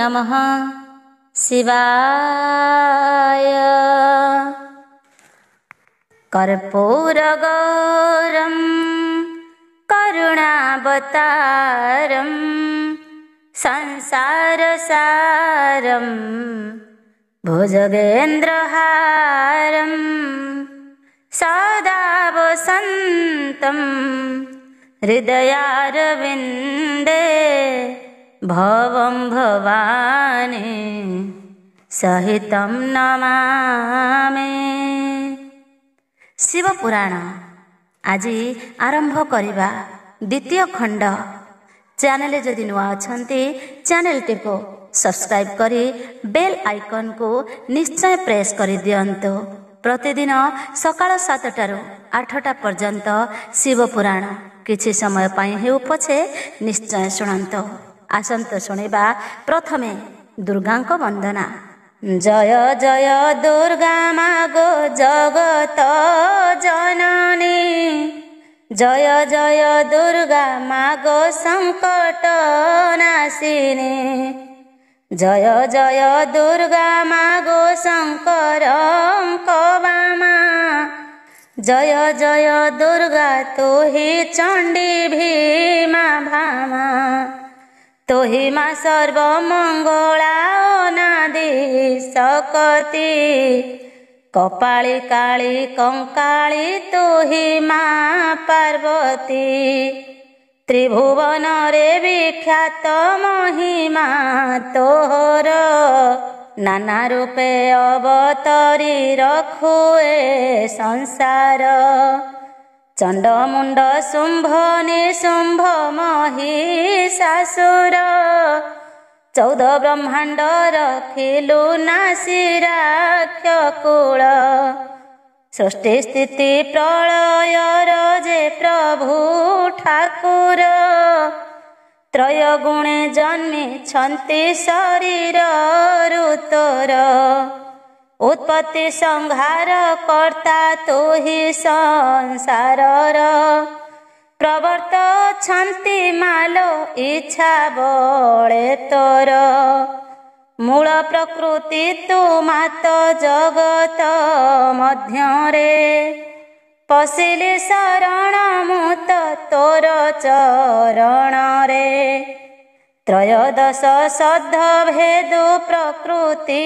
नमः शिवाय। कर्पूरगौरं करुणावतारं संसारसारं भुजगेन्द्रहारं सदा वसन्तं हृदयारविन्दे भवं भवानी सहितं नमामि। शिव पुराण आज आरंभ करिबा द्वितीय खंड। चैनल जदि नुआ अछंती चैनल को सब्सक्राइब करी बेल आइकन को निश्चय प्रेस कर दियंतो। प्रतिदिन सकाळ 7टाରୁ 8टा पर्यंत शिव पुराण किछि समय पाई हेउ पछे निश्चय शुणंतो। आसंत शुणिबा प्रथमे दुर्गांक वंदना। जय जय दुर्गा मागो जगत जननी, जय जय दुर्गा मागो संकट नाशिनी, जय जय दुर्गा मागो शंकर वामा, जय जय दुर्गा तू ही चंडी भीमा भामा, तो ही माँ सर्वमंगला अनादि सकती, कपाली काली कंकाली तू ही माँ पार्वती, त्रिभुवन रे विख्यात महिमा तोहर, नाना रूपे अवतरी रखुए संसार, चंड मुंड शुंभ निशुंभ महिषासुर, 14 ब्रह्मांड रखिलु नासी राक्षकुल, सृष्टि स्थिति प्रलय जे प्रभु ठाकुर, त्रय गुणे जन्मी छंती शरीर ऋतुर, उत्पत्ति संहार कर्ता तू ही संसारर, प्रवर्त छंती मालो इच्छा बळे तोर, मूल प्रकृति तू मात जगत मध्यरे, पशिली शरण मुत तोर चरण रे, त्रयोदश सद्ध भेदु प्रकृति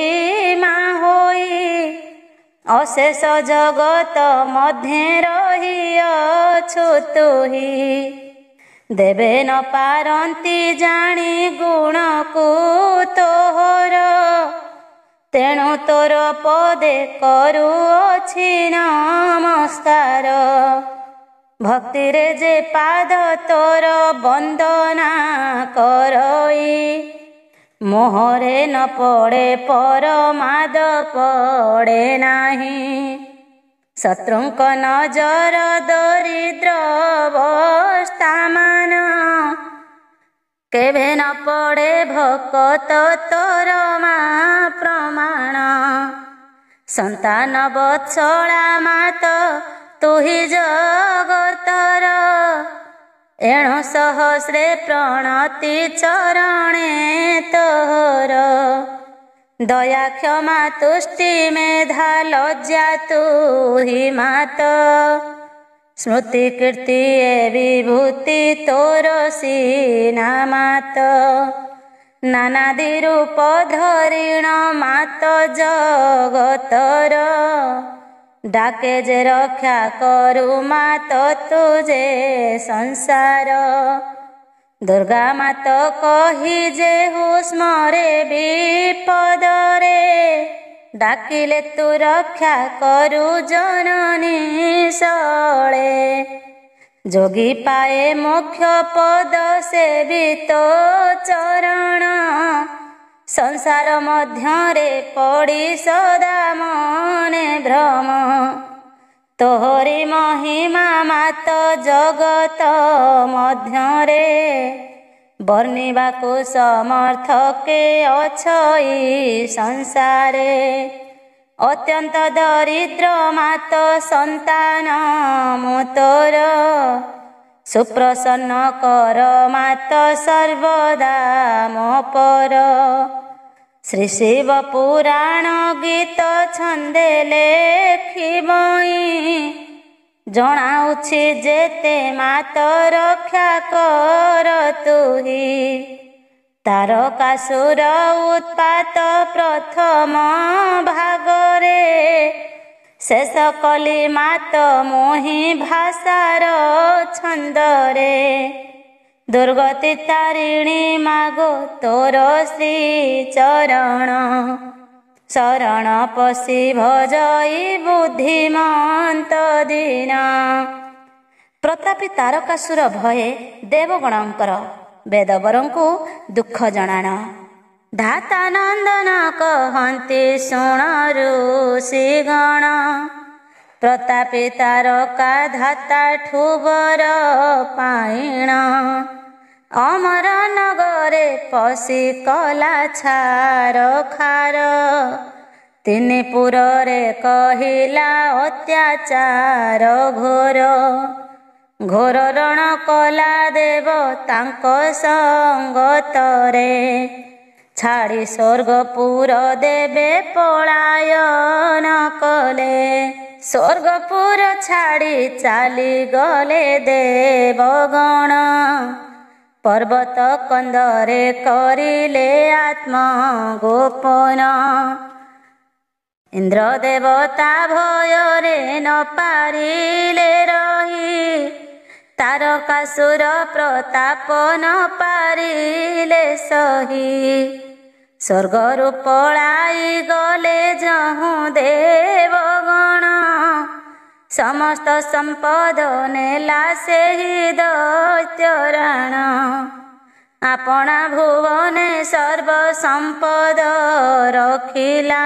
माँ होई, अशेष जगत मध्य रही अछु तुही, देवे न पारंती जानी गुण को तोहर, तेणु तोर पदे करुअछि नमस्कार, भक्ति रे जे पाद तोर वंदना करई, मोहरे न पड़े परमाद पड़े नाही, शत्रुंक नजर दरिद्र अवस्थामान, केभे न पड़े भक्त तोर माँ प्रमाण, संतान बत्सला मात तू ही जगतर, एणु सहस्रे प्रणति चरणे तोहर, दया क्षमा तुष्टि मेधा लज्जा तू ही मात, स्मृति कीर्ति विभूति तोर सीना मात, नानादि रूप धरिण मात जगतर, डाके जे रक्षा करू मात तुझे संसार, दुर्गा मात कही जे हुस्मरे विपदरे, डाकिले तू रक्षा करू जननी शळे, जोगी पाए मोक्ष पद सेवित चरण, संसार मध्यरे पड़ी सदा मने भ्रम, तोहरी महिमा मात जगत मध्यरे, वर्णिबाकु समर्थ के अछई संसारे, अत्यंत दरिद्र मात संतान मोतोर, ସୁପ୍ରସନ୍ନ କର ମାତ ସର୍ବଦା ମୋ ପର। ଶ୍ରୀ ଶିବ ପୁରାଣ ଗୀତ ଛନ୍ଦେ ଲେଖିବଇଁ ଜଣାଉଛି ଯେତେ ମାତ ରକ୍ଷା କର ତୁହି। ତାରକାସୁର ଉତ୍ପାତ ପ୍ରଥମ ଭାଗରେ ଶେଷ କଲି ମାତ ମୋହି ଭାଷାର ଛନ୍ଦରେ। ଦୁର୍ଗତି ତାରିଣୀ ମାଗୋ ତୋର ଶ୍ରୀ ଚରଣ ଶରଣ ପଶି ଭଜଇ ବୁଦ୍ଧିମନ୍ତ ଦିନ। ପ୍ରତାପୀ ତାରକାସୁର ଭୟେ ଦେବଗଣଙ୍କର ବେଦବରଙ୍କୁ ଦୁଃଖ ଜଣାଣ। ଧାତା ନନ୍ଦନ କହନ୍ତି ଶୁଣ ଋଷିଗଣ। ପ୍ରତାପୀ ତାରକା ଧାତାଠୁ ବର ପାଇଣ। ଅମର ନଗରେ ପଶି କଲା ଛାରଖାର। ତିନି ପୁରରେ କହିଲା ଅତ୍ୟାଚାର ଘୋର। ଘୋର ରଣ କଲା ଦେବ ତାଙ୍କ ସଙ୍ଗତରେ। ଛାଡ଼ି ସ୍ୱର୍ଗପୁର ଦେବେ ପଳାୟନ କଲେ। ସ୍ୱର୍ଗପୁର ଛାଡ଼ି ଚାଲିଗଲେ ଦେବଗଣ। ପର୍ବତ କନ୍ଦରେ କରିଲେ ଆତ୍ମଗୋପନ। ଇନ୍ଦ୍ର ଦେବତା ଭୟରେ ନ ପାରିଲେ ରହି। ତାରକାସୁର ପ୍ରତାପ ନ ପାରିଲେ ସହି। ସ୍ୱର୍ଗରୁ ପଳାଇ ଗଲେ ଯହୁଁ ଦେବଗଣ। ସମସ୍ତ ସମ୍ପଦ ନେଲା ସେହି ଦୈତ୍ୟରାଣ। ଆପଣା ଭୁବନେ ସର୍ବ ସମ୍ପଦ ରଖିଲା।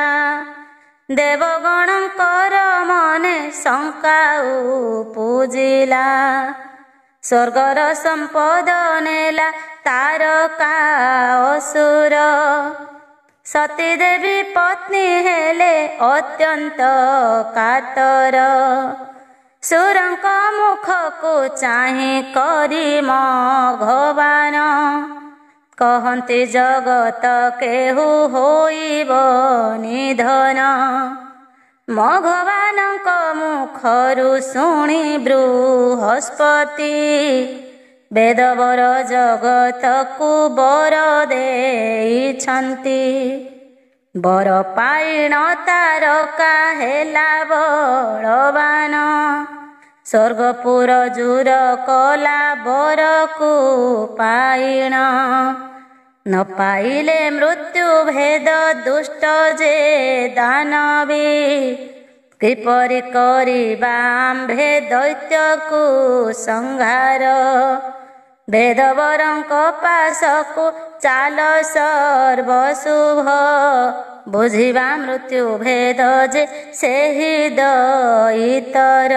ଦେବଗଣଙ୍କର ମନେ ଶଙ୍କା ଉପୁଜିଲା। ସ୍ୱର୍ଗର ସମ୍ପଦ ନେଲା ତାରକା ଅସୁର। ସତୀ ଦେବୀ ପତ୍ନୀ ହେଲେ ଅତ୍ୟନ୍ତ କାତର। ସୁରଙ୍କ ମୁଖକୁ ଚାହିଁ କରି ମଘବାନ। କହନ୍ତି ଜଗତ କେହୁ ହୋଇବ ନିଧନ। ମଘବାନଙ୍କ ମୁଖରୁ ଶୁଣି ବୃହସ୍ପତି। ବେଦବର ଜଗତକୁ ବର ଦେଇଛନ୍ତି। ବର ପାଇଣ ତାରକା ହେଲା ବଳବାନ। ସ୍ୱର୍ଗପୁର ଜୁର କଲା ବରକୁ ପାଇଣ। ନ ପାଇଲେ ମୃତ୍ୟୁ ଭେଦ ଦୁଷ୍ଟ ଯେ ଦାନବୀ। କିପରି କରିବା ଆମ୍ଭେ ଦୈତ୍ୟକୁ ସଂହାର। ବେଦବରଙ୍କ ପାଶକୁ ଚାଲ ସର୍ବଶୁଭ। ବୁଝିବା ମୃତ୍ୟୁ ଭେଦ ଯେ ସେହି ଦଇତର।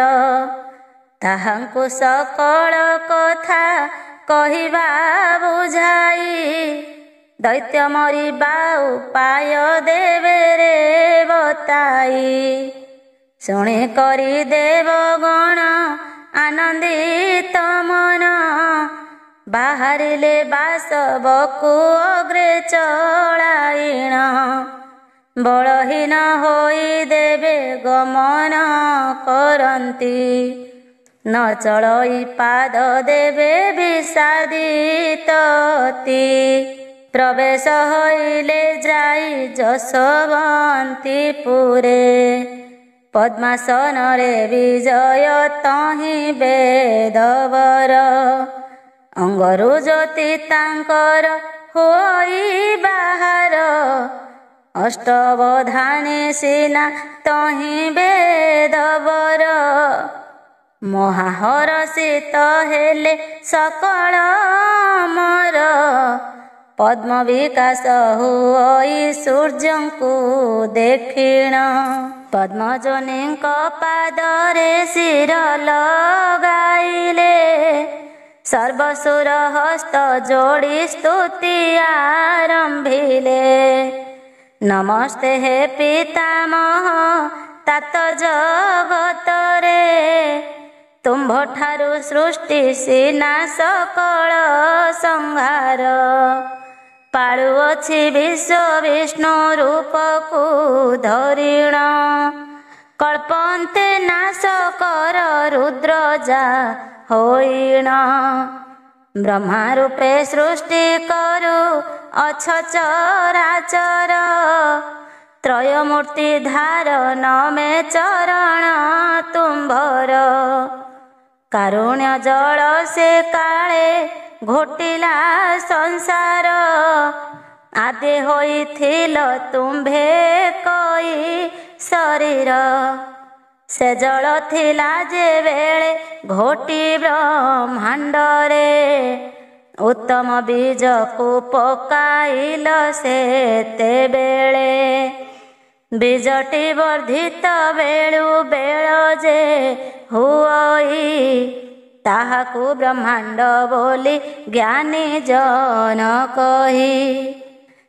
ତାହାଙ୍କୁ ସକଳ କଥା କହିବା ବୁଝାଇ। ଦୈତ୍ୟ ମରିବା ଉପାୟ ଦେବେ ରେ ବତାଇ। ଶୁଣି କରି ଦେବଗଣ ଆନନ୍ଦିତ ମନ। ବାହାରିଲେ ବାସବକୁ ଅଗ୍ରେ ଚଳାଇଣ। ବଳହୀନ ହୋଇ ଦେବେ ଗମନ କରନ୍ତି। ନ ଚଳଇ ପାଦ ଦେବେ ବିଷାଦିତତି। ପ୍ରବେଶ ହୋଇଲେ ଯାଇ ଯଶୋବନ୍ତୀପୁରେ। ପଦ୍ମାସନରେ ବିଜୟ ତହିଁ ବେଦବର। ଅଙ୍ଗରୁ ଜ୍ୟୋତି ତାଙ୍କର ହୋଇ ବାହାର। ଅଷ୍ଟବଧାନେ ସିନା ତହିଁ ବେଦବର। ମହାହରଷିତ ହେଲେ ସକଳ ଅମର। ପଦ୍ମ ବିକାଶ ହୋଇ ସୂର୍ଯ୍ୟଙ୍କୁ ଦେଖିଣ। ପଦ୍ମଜନୀଙ୍କ ପାଦରେ ଶିର ଲଗାଇଲେ। ସର୍ବସୁର ହସ୍ତ ଯୋଡ଼ି ସ୍ତୁତି ଆରମ୍ଭିଲେ। ନମସ୍ତେ ହେ ପିତାମହ ତାତ ଜଗତରେ। ତୁମ୍ଭଠାରୁ ସୃଷ୍ଟି ସିନା ସକଳ ସଂହାର। ପାଳୁଅଛି ବିଶ୍ୱ ବିଷ୍ଣୁ ରୂପକୁ ଧରିଣ। କଳ୍ପନ୍ତେ ନାଶ କର ରୁଦ୍ର ଯା ହୋଇଣ। ବ୍ରହ୍ମା ରୂପେ ସୃଷ୍ଟି କରୁ ଅଛ ଚରାଚର। ତ୍ରୟମୂର୍ତ୍ତି ଧାରନ ମେ ଚରଣ ତୁମ୍ଭର। କାରୁଣ୍ୟ ଜଳ ସେ କାଳେ ଘୋଟିଲା ସଂସାର। ଆଦି ହୋଇଥିଲ ତୁମ୍ଭେ କଇ ଶରୀର। ସେ ଜଳ ଥିଲା ଯେବେଳେ ଘୋଟି ବ୍ରହ୍ମାଣ୍ଡରେ। ଉତ୍ତମ ବୀଜକୁ ପକାଇଲ ସେତେବେଳେ। ବୀଜଟି ବର୍ଦ୍ଧିତ ବେଳୁ ବେଳ ଯେ ହୁଅଇ। ତାହାକୁ ବ୍ରହ୍ମାଣ୍ଡ ବୋଲି ଜ୍ଞାନୀ ଜନ କହି।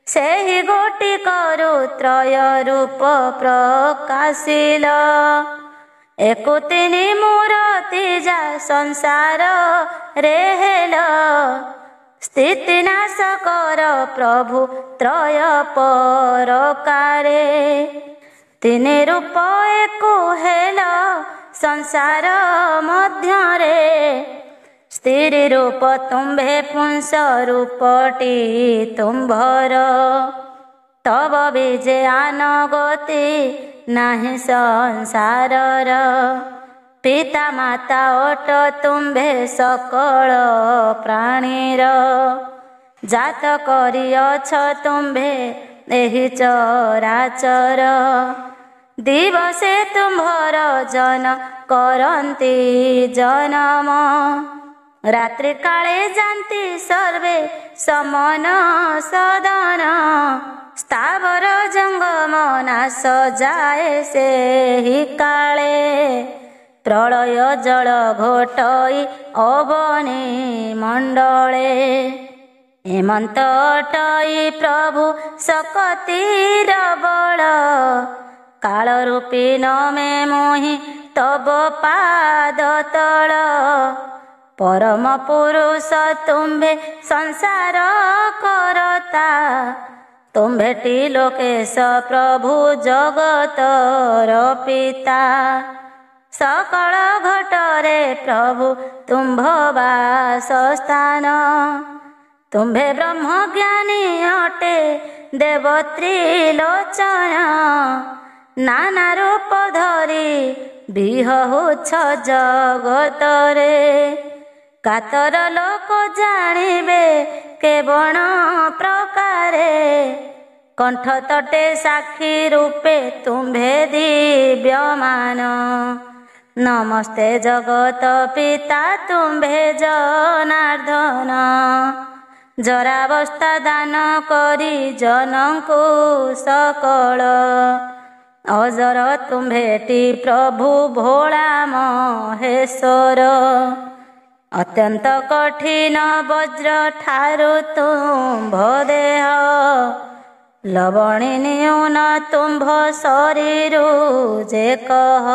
ସେହି ଗୋଟି କରୁ ତ୍ରୟ ରୂପ ପ୍ରକାଶିଲ। ଏକୁ ତିନି ମୂରତି ଯା ସଂସାର ରେ ହେଲ। ସ୍ଥିତି ନାଶ କର ପ୍ରଭୁ ତ୍ରୟ ପରକାରେ। ତିନି ରୂପ ଏକୁ ହେଲ ସଂସାର ମଧ୍ୟରେ। ସ୍ତ୍ରୀ ରୂପ ତୁମ୍ଭେ ପୁଂସ ରୂପଟି ତୁମ୍ଭର। ତବ ବିଜେ ଆନଗତି ନାହିଁ ସଂସାରର। ପିତା ମାତା ଅଟ ତୁମ୍ଭେ ସକଳ ପ୍ରାଣୀର। ଜାତ କରିଅଛ ତୁମ୍ଭେ ଏହି ଚରାଚର। ଦିବସେ ତୁମ୍ଭର ଜନ କରନ୍ତି ଜନମ। ରାତ୍ରି କାଳେ ଯାନ୍ତି ସର୍ବେ ସମନ ସଦନ। ସ୍ଥାବର ଜଙ୍ଗମ ନାଶ ଯାଏ ସେହି କାଳେ। ପ୍ରଳୟ ଜଳ ଘୋଟଇ ଅବନି ମଣ୍ଡଳେ। ହେମନ୍ତ ଅଟଇ ପ୍ରଭୁ ଶକତିର ବଳ। କାଳ ରୂପୀ ନମେ ମୁହିଁ ତବ ପାଦ ତଳ। ପରମ ପୁରୁଷ ତୁମ୍ଭେ ସଂସାର କରତା। ତୁମ୍ଭେଟି ଲୋକେଶ ପ୍ରଭୁ ଜଗତର ପିତା। ସକଳ ଘଟରେ ପ୍ରଭୁ ତୁମ୍ଭ ବାସସ୍ଥାନ। ତୁମ୍ଭେ ବ୍ରହ୍ମ ଜ୍ଞାନୀ ଅଟେ ଦେବ ତ୍ରିଲୋଚନ। ନାନା ରୂପ ଧରି ବିହହୁଛ ଜଗତରେ। କାତର ଲୋକ ଜାଣିବେ କେବଳ ପ୍ରକାରେ। କଣ୍ଠ ତଟେ ସାକ୍ଷୀ ରୂପେ ତୁମ୍ଭେ ଦିବ୍ୟମାନ। ନମସ୍ତେ ଜଗତ ପିତା ତୁମ୍ଭେ ଜନାର୍ଦ୍ଦନ। ଜରାବସ୍ଥା ଦାନ କରି ଜନଙ୍କୁ ସକଳ। ଅଜର ତୁମ୍ଭେଟି ପ୍ରଭୁ ଭୋଳା ମହେଶ୍ୱର। ଅତ୍ୟନ୍ତ କଠିନ ବଜ୍ର ଠାରୁ ତୁମ୍ଭ ଦେହ। ଲବଣୀ ନ୍ୟୁନ ତୁମ୍ଭ ଶରୀରୁ ଯେ କହ।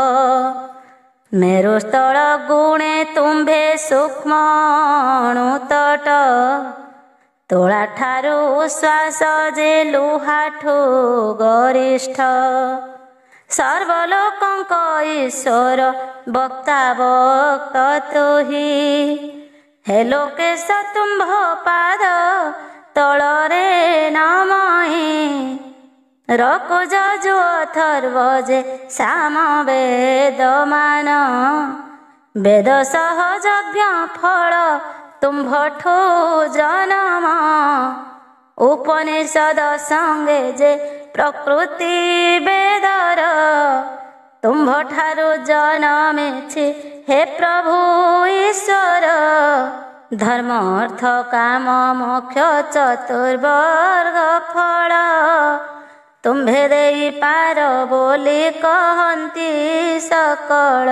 ମେରୁସ୍ଥଳ ଗୁଣେ ତୁମ୍ଭେ ସୂକ୍ଷ୍ମ ଅଣୁତଟ। ତୋଳା ଠାରୁ ଶ୍ୱାସ ଯେ ଲୁହାଠୁ ଗରିଷ୍ଠ। ସର୍ବଲୋକଙ୍କ ଈଶ୍ୱର ବକ୍ତା ବକ୍ତ ତୁହି। ହେ ଲୋକେଶ ତୁମ୍ଭ ପାଦ ତଳରେ ନମହି। ରକୁ ଯଜୁ ଅଥର୍ବ ଯେ ସାମ ବେଦମାନ। ବେଦ ସହ ଯଜ୍ଞ ଫଳ ତୁମ୍ଭଠୁ ଜନମ। ଉପନିଷଦ ସଙ୍ଗେ ଯେ ପ୍ରକୃତି ବେଦର। ତୁମ୍ଭଠାରୁ ଜନମିଛି ହେ ପ୍ରଭୁ ଈଶ୍ୱର। ଧର୍ମ ଅର୍ଥ କାମ ମୋକ୍ଷ ଚତୁର୍ବର୍ଗ ଫଳ। ତୁମ୍ଭେ ଦେଇପାର ବୋଲି କହନ୍ତି ସକଳ।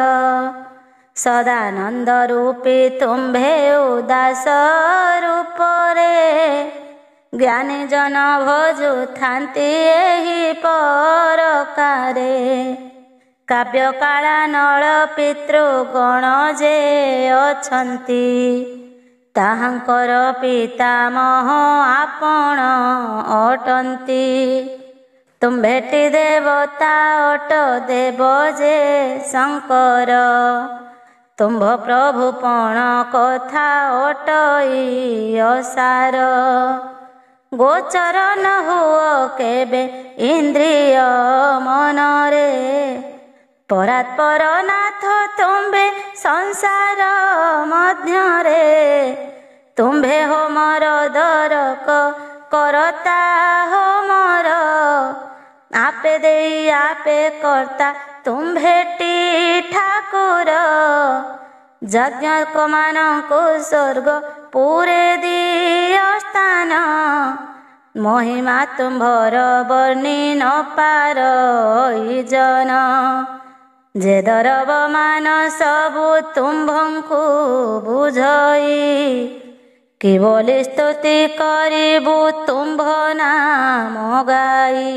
ସଦାନନ୍ଦ ରୂପୀ ତୁମ୍ଭେ ଉଦାସ ରୂପରେ। ଜ୍ଞାନୀ ଜନ ଭଜୁଥାନ୍ତି ଏହି ପରକାରେ। କାବ୍ୟକାଳା ନଳ ପିତୃଗଣ ଯେ ଅଛନ୍ତି, ତାହାଙ୍କର ପିତାମହ ଆପଣ ଅଟନ୍ତି। ତୁମ୍ଭେଟି ଦେବତା ଅଟ ଦେବ ଯେ ଶଙ୍କର, ତୁମ୍ଭ ପ୍ରଭୁ ପଣ କଥା ଅଟଇ ଅସାର। ଗୋଚର ନ ହୁଅ କେବେ ଇନ୍ଦ୍ରିୟ ମନରେ, ପରାତ୍ପର ନାଥ ତୁମ୍ଭେ ସଂସାର ମଧ୍ୟରେ। ତୁମ୍ଭେ ହୋମର ଦରକ କରତା ହୋମର, ଆପେ ଦେଇ ଆପେ କର୍ତ୍ତା ତୁମ୍ଭେଟି ଠାକୁର। ଯଜ୍ଞକମାନଙ୍କୁ ସ୍ୱର୍ଗ ପୁରେ ଦିଅ ସ୍ଥାନ, ମହିମା ତୁମ୍ଭର ବର୍ଣ୍ଣି ନ ପାର ଜନ। ଯେ ଦରବମାନ ସବୁ ତୁମ୍ଭଙ୍କୁ ବୁଝଇ, କି ବୋଲି ସ୍ତୁତି କରିବୁ ତୁମ୍ଭ ନାମ ଗାଇ।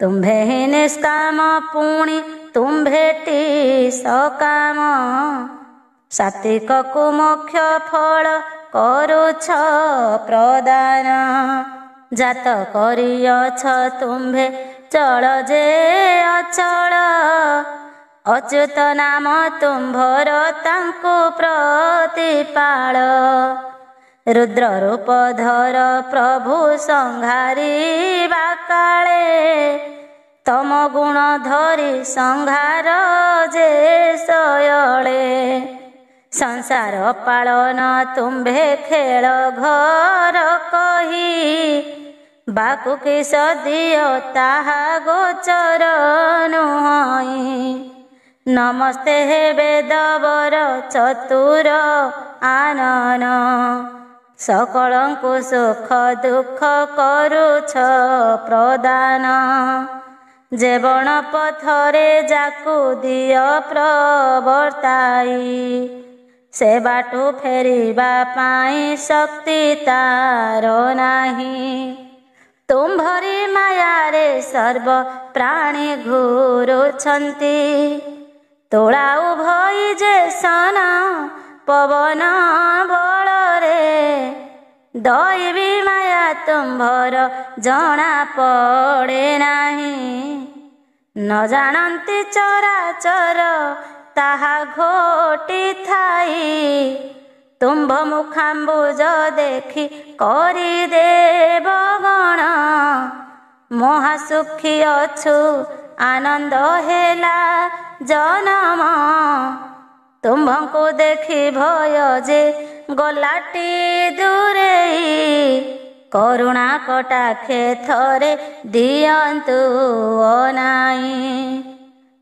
ତୁମ୍ଭେ ହିଁ ନିଷ୍କାମ ପୁଣି ତୁମ୍ଭେଟି ସକାମ, ସାତ୍ୱିକକୁ ମୋକ୍ଷ ଫଳ କରୁଛ ପ୍ରଦାନ। ଜାତ କରିଅଛ ତୁମ୍ଭେ ଚଳ ଯେ ଅଚଳ, ଅଚ୍ୟୁତ ନାମ ତୁମ୍ଭର ତାଙ୍କୁ ପ୍ରତିପାଳ। ରୁଦ୍ର ରୂପ ଧର ପ୍ରଭୁ ସଂହାରିବା କାଳେ, ତମ ଗୁଣ ଧରି ସଂହାର ଯେ ଶୟଳେ। ସଂସାର ପାଳନ ତୁମ୍ଭେ ଖେଳ ଘର କହି, ବାକୁ କିସ ଦିଅ ତାହା ଗୋଚର ନୁହଇଁ। ନମସ୍ତେ ହେ ବେଦବର ଚତୁର ଆନନ, ସକଳଙ୍କୁ ସୁଖ ଦୁଃଖ କରୁଛ ପ୍ରଦାନ। ଯେ ବଣ ପଥରେ ଯାକୁ ଦିଅ ପ୍ରବର୍ତ୍ତାଇ, ସେ ବାଟୁ ଫେରିବା ପାଇଁ ଶକ୍ତି ତାର ନାହିଁ। ତୁମ୍ଭରି ମାୟାରେ ସର୍ବ ପ୍ରାଣୀ ଘୁରୁଛନ୍ତି, ତୋଳାଉ ଭଇ ଯେ ସନ ପବନ ବଳରେ। ଦୈବୀ ମାୟା ତୁମ୍ଭର ଜଣା ପଡ଼େ ନାହିଁ, ନ ଜାଣନ୍ତି ଚରାଚର ତାହା ଘୋଟିଥାଇ। ତୁମ୍ଭ ମୁଖାମ୍ବୁଜ ଦେଖି କରିଦେବ ଗଣ, ମହାସୁଖୀ ଅଛୁ ଆନନ୍ଦ ହେଲା ଜନମ। ତୁମ୍ଭଙ୍କୁ ଦେଖି ଭୟ ଯେ ଗଲାଟି ଦୂରେଇ, କରୁଣା କଟାକ୍ଷେ ଥରେ ଦିଅନ୍ତୁ ଅନାଇ।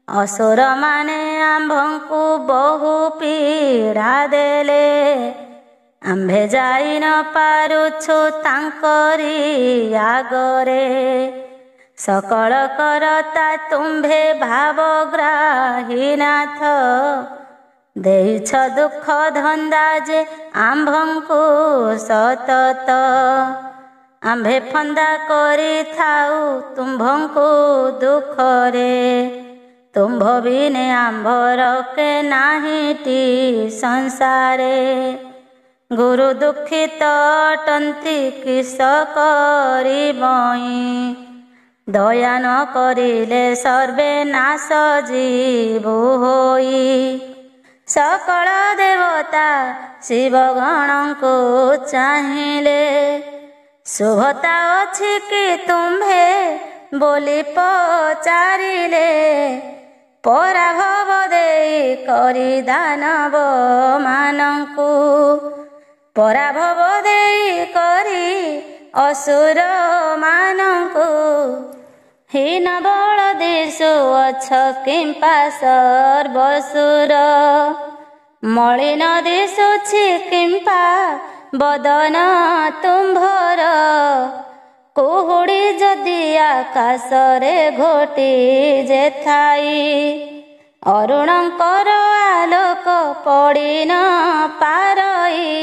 ଅସୁରମାନେ ଆମ୍ଭଙ୍କୁ ବହୁ ପୀଡ଼ା ଦେଲେ, ଆମ୍ଭେ ଯାଇ ନ ପାରୁଛୁ ତାଙ୍କରି ଆଗରେ। ସକଳ କରତା ତୁମ୍ଭେ ଭାବଗ୍ରାହୀ ନାଥ, ଦେଇଛ ଦୁଃଖ ଧନ୍ଦା ଯେ ଆମ୍ଭଙ୍କୁ ସତତ। ଆମ୍ଭେ ଫନ୍ଦା କରିଥାଉ ତୁମ୍ଭଙ୍କୁ ଦୁଃଖରେ, ତୁମ୍ଭ ବିନେ ଆମ୍ଭର କେ ନାହିଁଟି ସଂସାରେ। ଗୁରୁ ଦୁଃଖିତ ଅଟନ୍ତି କିସ କରିବଇଁ, ଦୟା ନ କରିଲେ ସର୍ବେ ନାଶ ଯିବୁ ହୋଇ। ସକଳ ଦେବତା ଶିବଗଣଙ୍କୁ ଚାହିଁଲେ, ଶୁଭତା ଅଛି କି ତୁମ୍ଭେ ବୋଲି ପଚାରିଲେ। ପରାଭବ ଦେଇ କରି ଦାନବ ମାନଙ୍କୁ, ପରାଭବ ଦେଇ କରି ଅସୁର ମାନଙ୍କୁ। ହୀନ ବଳ ଦିଶୁଅଛ କିମ୍ପା ସର୍ବସୁର, ମଳିନ ଦିଶୁଛି କିମ୍ପା ବଦନ ତୁମ୍ଭର। କୁହୁଡ଼ି ଯଦି ଆକାଶରେ ଘୋଟି ଯେ ଥାଇ, ଅରୁଣଙ୍କର ଆଲୋକ ପଡ଼ି ନ ପାରଇ।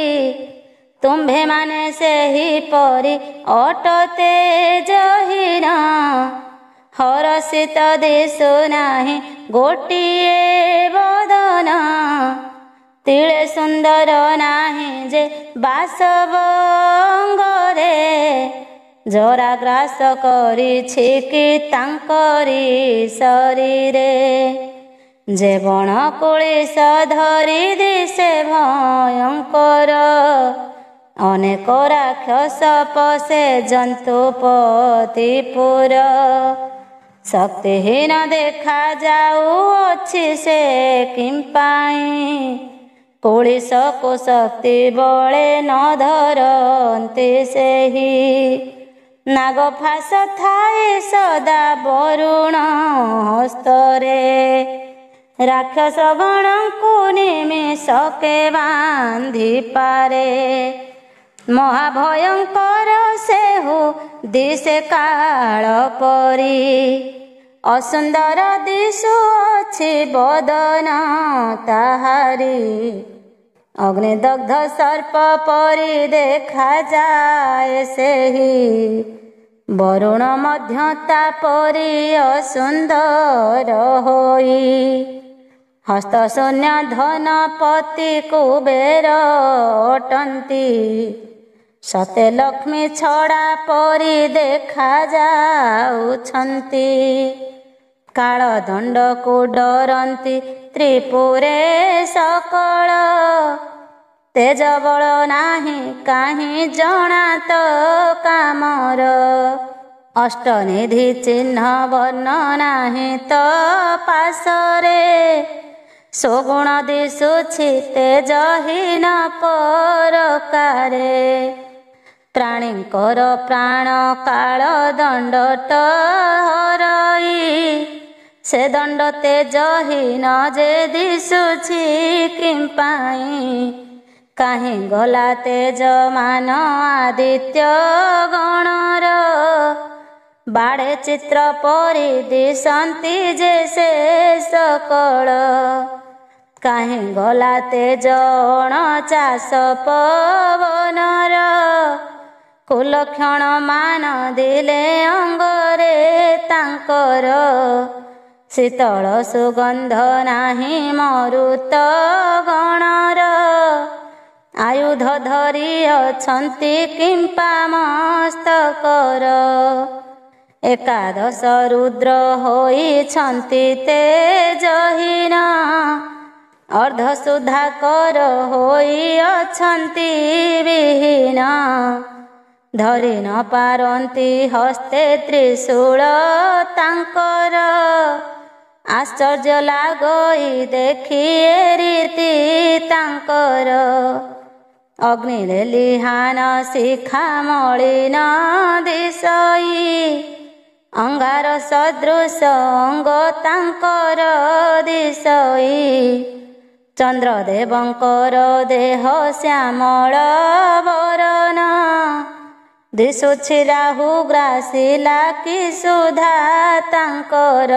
ତୁମ୍ଭେମାନେ ସେହିପରି ଅଟ ତେଜହୀନ, हरषित दिशु नाही गोटिए बदन तिले सुंदर नाही जे बासबंगरे जरा ग्रास करिछि कि तांकरी शरीरे जे बण कुलिश धरि दिशे भयंकर अनेक राक्षस पशे जंतुपतिपुर शक्तिहीन देखा जाउछि से किंपाई कुलिश को शक्ति बळे न धरन्ति सेहि नागफास थाए सदा वरुण हस्तरे राक्षस गणଙ୍କୁ निमिषके बांधि पारे महाभयंकर सेहु दिशे काल परी असुंदर दिशुअछि बदन ताहारी अग्निदग्ध सर्प परी देखा जाए सेहि वरुण मध्य तापरी असुंदर होई हस्त शून्य धनपति कुबेर अटंती सते लक्ष्मी छड़ा परी देखा जाउछंती काल दंड को डरंती त्रिपुरे सकल तेज बल नाही काहीं जଣା तो कामर अष्टनिधि चिन्ह वर्ण नाही तो पासरे सगुण दिशुछि तेजहीन परकारे प्राणींकर प्राण काल दंडट हरई से दंड तेजहीन जे दिशुछि किंपाई काहीं गला तेजमान आदित्य गणर बाड़े चित्र परी दिशंती जे से सकल काहीं गला तेज 49 पवनर कुलक्षण मान दिले अंगरे तांकर शीतल सुगंध नाही मरुत गणर आयुध धरी अछंती किंपा मस्तकर एकादश रुद्र होइछंती तेजहीन अर्ध सुधाकर होई अछंती विहीन धरि न पारंती हस्ते त्रिशूल तांकर आश्चर्य लागई देखी रीति तांकर अग्निरे लिहान शिखा मलिन दिशई अंगार सदृश अंग तांकर दिशई चंद्रदेवंकर देह श्यामल वरण दिशुछि राहु ग्रासिला कि सुधा तांकर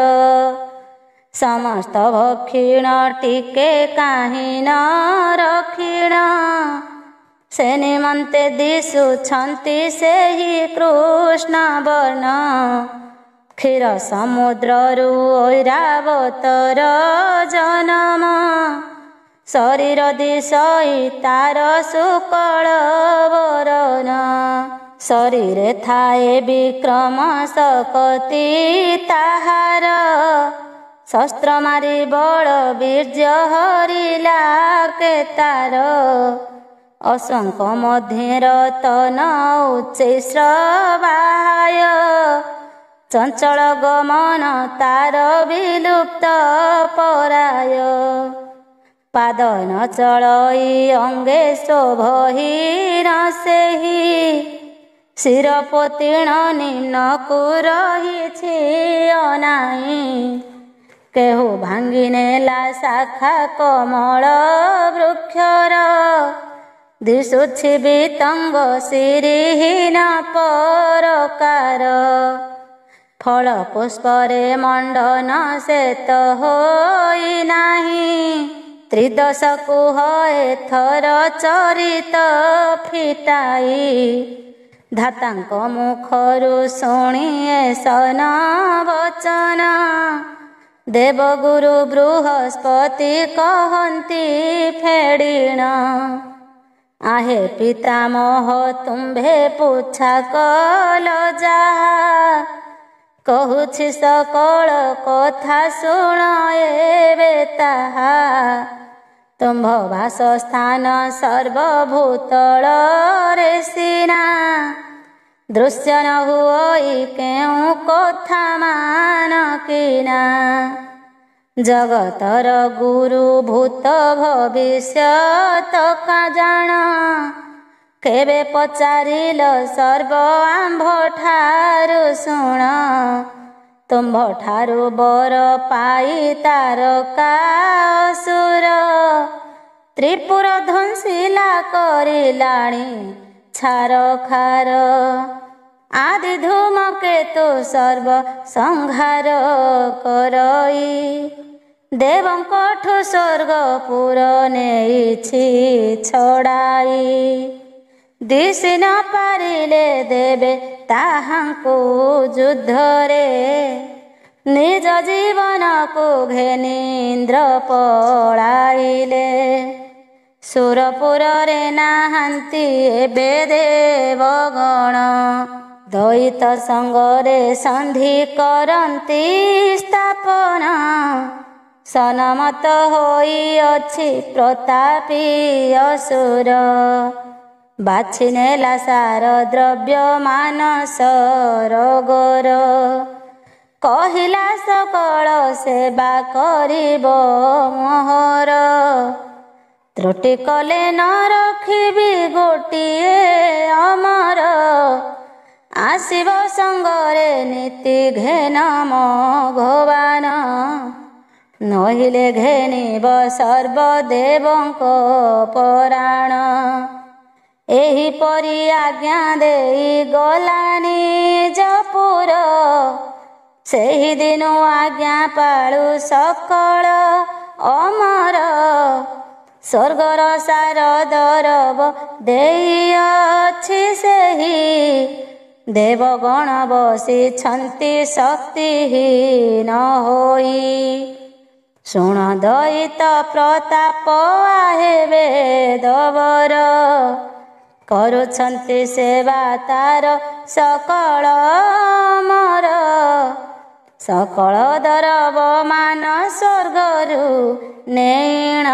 समस्त भक्षिण टिके काहीं न रक्षिण से निमंते दिशुछंती सेहि कृष्ण वर्ण क्षीर समुद्ररु ऐरावतर जनम शरीर दिशई तार शुक्ल वरण शरीरे थाए विक्रम शक्ति ताहार शस्त्र मारी बल वीर्य हरिला के तार असंख मध्येर तन उच्चैश्रवाय चंचल गमन तार विलुप्त पराय पाद न चलई अंगे शोभहीन सेहि शिरपोतीर्ण निम्नकु रहिछि अनाई केहू भांगी नेला शाखा कमल वृक्षर दिशुछि वितंग सिरिहीन परकार फल पुष्परे मंडन शेत होई नाही त्रिदश कुह एथर चरित फिटाई धाताଙ୍କ मुखरु शुणिए सन वचन देवगुरु बृहस्पति कहन्ति फेडिण आहे पितामह तुम्भे पुछा कल जाहा कहुछि सकल कथा शुण एबे ताहा तुम्भ वासस्थान सर्वभूतल रे सिना दृश्य न हुई केउ कथा मान किना जगतर गुरु भूत भविष्यत का जान केबे पचारिल सर्व आंभ ठारु शुण तुम्भ ठारु बर पाई तारका असुर त्रिपुर ध्वंसिला करिलाणी छार खार आदि धूमकेतु सर्व संहार करई देवंकठु स्वर्गपुर नेइछि छड़ाई दिशि न पारिले देवे ताहांकु युद्धरे निज जीवन को घेनीन्द्र पळाइले सुरपुर रे नाहांती एबे देवगण द्वैत संगरे संधि करंती स्थापन सनमत होई अछि प्रतापी असुर बाछि नेला सार द्रव्य मानस रोगर कहिला सकल सेवा करिब मोहर त्रुटि कले न रखिबि गोटिए अमर आशिब संगरे नीति घेन भगवान नहिले घेनिब सर्वदेवंक पराण एही परि आज्ञा देई गलानी जपुर सेही दिनु आज्ञा पाळु सकल अमर स्वर्गर सार दरब देइअछि सेही देवगण बसिछन्ति शक्तिहीन होई शुण दैत प्रताप आहे वेदवर करुछन्ति सेवा तार सकल अमर सकल दरब मान स्वर्गरु नेण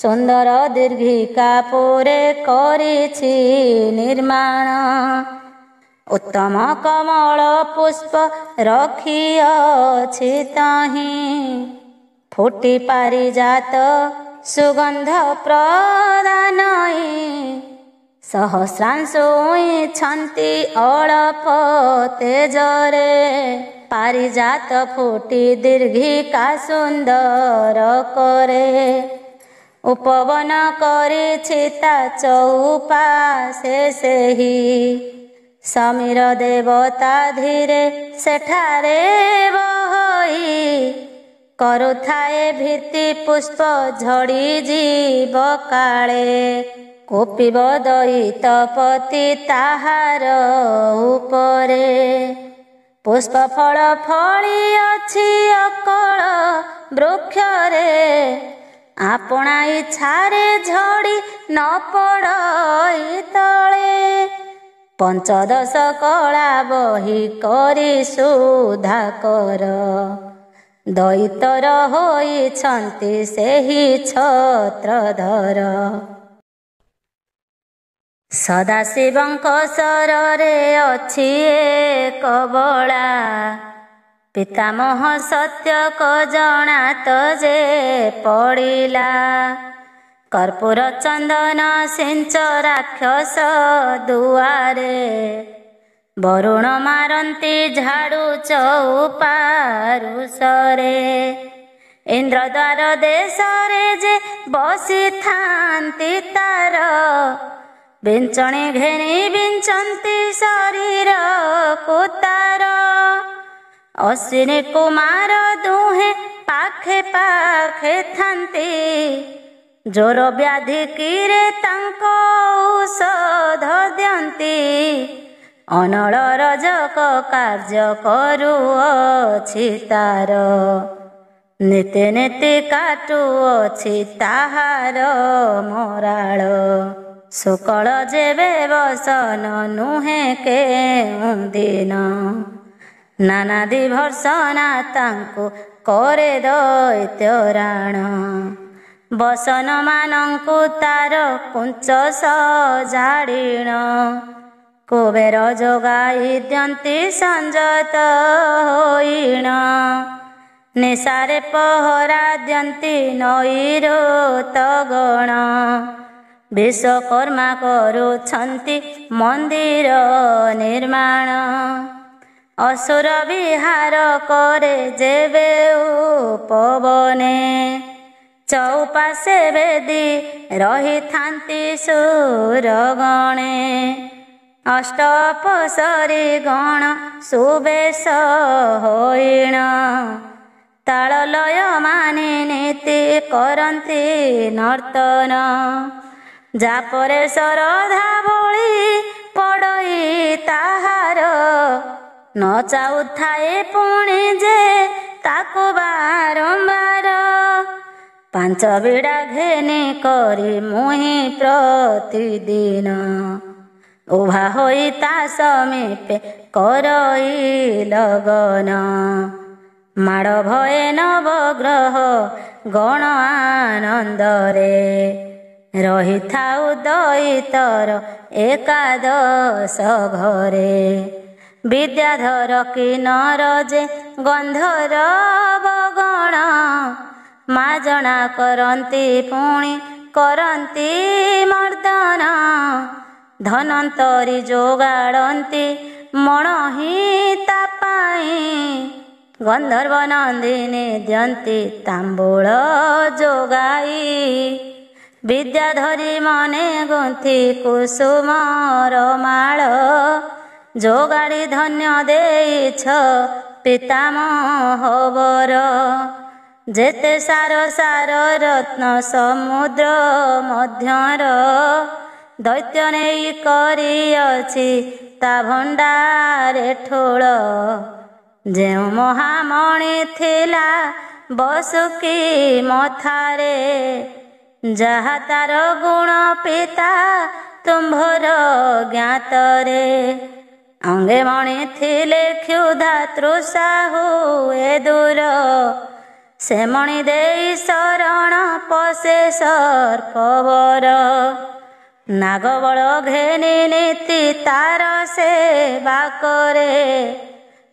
सुंदर दीर्घिका पुरे करिछि निर्माण उत्तम कमल पुष्प रखिअछि तहि फुटी पारिजात सुगंध प्रदानई सहस्रांशु छन्ति अळप तेजरे पारिजात फुटी दीर्घिका सुंदर करे उपवन करिछि ता चौपाशे सेही समीर देवता धीरे सेठारे बहई करुथाए भीति पुष्प झड़ी जीव काले कोपिब दैतपति ताहार उपरे पुष्प फल फली अछि अकल वृक्षरे आपणा इच्छारे झड़ी न पड़ई तले पंचदश कला बही करी सुधाकर दैतर होइछन्ति सेही छत्रधर सदाशिवंक शରରେ अछि एक बळा पितामह सत्यक जणात जे पड़िला कर्पूर चंदन सिंच राक्षस दुआरे वरुण मारंती झाड़ू चौपारुषरे इंद्रद्वार देशरे जे बसी थांती तार बिंचणी घेनी बिंचंती शरीर कुतार अश्विनी कुमार दुहे पाखे पाखे थांती जोर व्याधि किरे तांको औषध दियंती ଅନଳ ରଜକ କାର୍ଯ୍ୟ କରୁଅଛି ତାର, ନୀତି ନୀତି କାଟୁଅଛି ତାହାର ମରାଳ। ଶୁକ୍ଳ ଯେବେ ବସନ ନୁହେଁ କେଉଁ ଦିନ, ନାନାଦି ଭର୍ସନା ତାଙ୍କୁ କରେ ଦୈତ୍ୟରାଣ। ବସନ ମାନଙ୍କୁ ତାର କୁଞ୍ଚ ସଜାଡ଼ିଣ, କୁବେର ଯୋଗାଇ ଦିଅନ୍ତି ସଂଯତ ହୋଇଣ। ନିଶାରେ ପହରା ଦିଅନ୍ତି ନଈର ତଗଣ, ବିଶ୍ୱକର୍ମା କରୁଛନ୍ତି ମନ୍ଦିର ନିର୍ମାଣ। ଅସୁର ବିହାର କରେ ଯେବେ ଉପବନେ, ଚଉପାଶେ ବେଦି ରହିଥାନ୍ତି ସୁରଗଣେ। ଅଷ୍ଟ ଅପସରି ଗଣ ସୁବେଶ ହୋଇଣ, ତାଳ ଲୟ ମାନି ନୀତି କରନ୍ତି ନର୍ତ୍ତନ। ଯାପରେ ଶରଧା ଭଳି ପଡ଼ଇ ତାହାର, ନ ଚାହୁଥାଏ ପୁଣି ଯେ ତାକୁ ବାରମ୍ବାର। ପାଞ୍ଚ ବିଡ଼ା ଘେନି କରି ମୁହିଁ ପ୍ରତିଦିନ, ଉଭା ହୋଇ ତା ସମୀପେ କରଇ ଲଗନ। ମାଡ଼ ଭଏ ନବଗ୍ରହ ଗଣ ଆନନ୍ଦରେ, ରହିଥାଉ ଦଇତର ଏକାଦଶ ଘରେ। ବିଦ୍ୟାଧର କିନ୍ନର ଯେ ଗନ୍ଧର୍ବ ଗଣ, ମାଜଣା କରନ୍ତି ପୁଣି କରନ୍ତି ମର୍ଦ୍ଦନ। ଧନନ୍ତରୀ ଯୋଗାଡ଼ନ୍ତି ମଣୋହି ତା ପାଇଁ, ଗନ୍ଧର୍ବ ନନ୍ଦିନୀ ଦିଅନ୍ତି ତାମ୍ବୁଳ ଯୋଗାଇ। ବିଦ୍ୟାଧରୀ ମନେ ଗୁନ୍ଥି କୁସୁମର ମାଳ, ଯୋଗାଡ଼ି ଧନ୍ୟ ଦେଇଛ ପିତାମହ ବର। ଯେତେ ସାର ସାର ରତ୍ନ ସମୁଦ୍ର ମଧ୍ୟର, ଦୈତ୍ୟ ନେଇ କରିଅଛି ତା ଭଣ୍ଡାରେ ଠୁଳ। ଯେଉଁ ମହାମଣି ଥିଲା ବସୁକି ମଥାରେ, ଯାହା ତାର ଗୁଣ ପିତା ତୁମ୍ଭର ଜ୍ଞାତରେ। ଅଙ୍ଗେ ମଣି ଥିଲେ କ୍ଷୁଧା ତୃଷା ହୁଏ ଦୂର, ସେ ମଣି ଦେଇ ଶରଣ ପଶେ ସର୍ପବର। ନାଗବଳ ଘେନି ନୀତି ତାର ସେବା କରେ,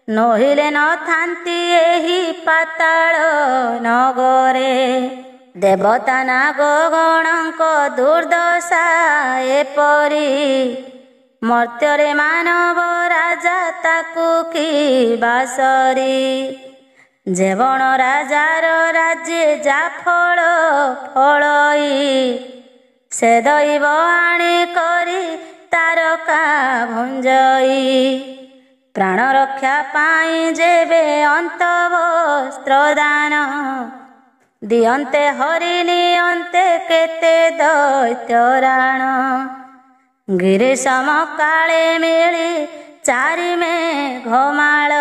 ନୋହିଲେ ନଥାନ୍ତି ଏହି ପାତାଳ ନଗରେ। ଦେବତା ନାଗ ଗଣଙ୍କ ଦୁର୍ଦ୍ଦଶା ଏପରି, ମର୍ତ୍ତ୍ୟରେ ମାନବ ରାଜା ତାକୁ କି ବାସରି। ଯେ ବଣ ରାଜାର ରାଜ୍ୟେ ଯା ଫଳ ଫଳଇ, ସେ ଦୈବ ଆଣି କରି ତାରକା ଭୁଞ୍ଜଇ। ପ୍ରାଣ ରକ୍ଷା ପାଇଁ ଯେବେ ଅନ୍ତ ବସ୍ତ୍ର ଦାନ, ଦିଅନ୍ତେ ହରି ନିଅନ୍ତେ କେତେ ଦୈତ୍ୟରାଣ। ଗିରି ସମକାଳେ ମିଳି ଚାରି ମେଘମାଳ,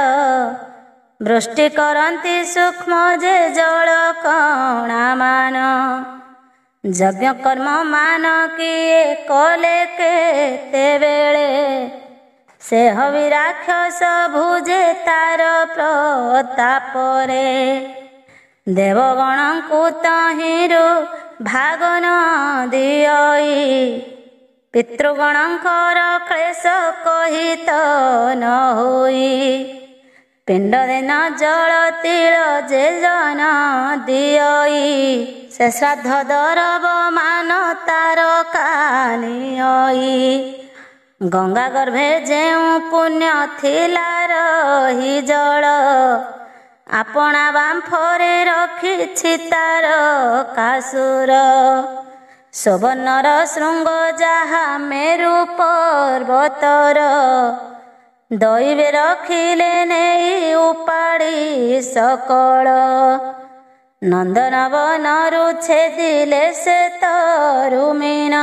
ବୃଷ୍ଟି କରନ୍ତି ସୂକ୍ଷ୍ମ ଯେ ଜଳ କଣାମାନ। ଯଜ୍ଞ କର୍ମ ମାନ କିଏ କଲେ କେତେବେଳେ, ସେ ହବି ରାକ୍ଷସ ଭୁଜେ ତାର ପ୍ରତାପରେ। ଦେବଗଣଙ୍କୁ ତହିଁରୁ ଭାଗ ନ ଦିଅଇ, ପିତୃଗଣଙ୍କର କ୍ଲେଶ କହିତ ନ ହୋଇ। ପିଣ୍ଡ ଦିନ ଜଳ ତିଳ ଯେ ଜନ ଦିଅଇ, ସେ ଶ୍ରାଦ୍ଧ ଦରବ ମାନ ତାର କାନିଅଇ। ଗଙ୍ଗା ଗର୍ଭେ ଯେଉଁ ପୁଣ୍ୟ ଥିଲା ରହି ଜଳ, ଆପଣା ବାମ୍ଫରେ ରଖିଛି ତାର କାସୁର। ସୁବର୍ଣ୍ଣର ଶୃଙ୍ଗ ଯାହା ମେରୁ ପର୍ବତର, ଦଇବେ ରଖିଲେ ନେଇ ଉପାଡ଼ି ସକଳ। ନନ୍ଦନ ବନରୁ ଛେଦିଲେ ସେ ତରୁମୀନ,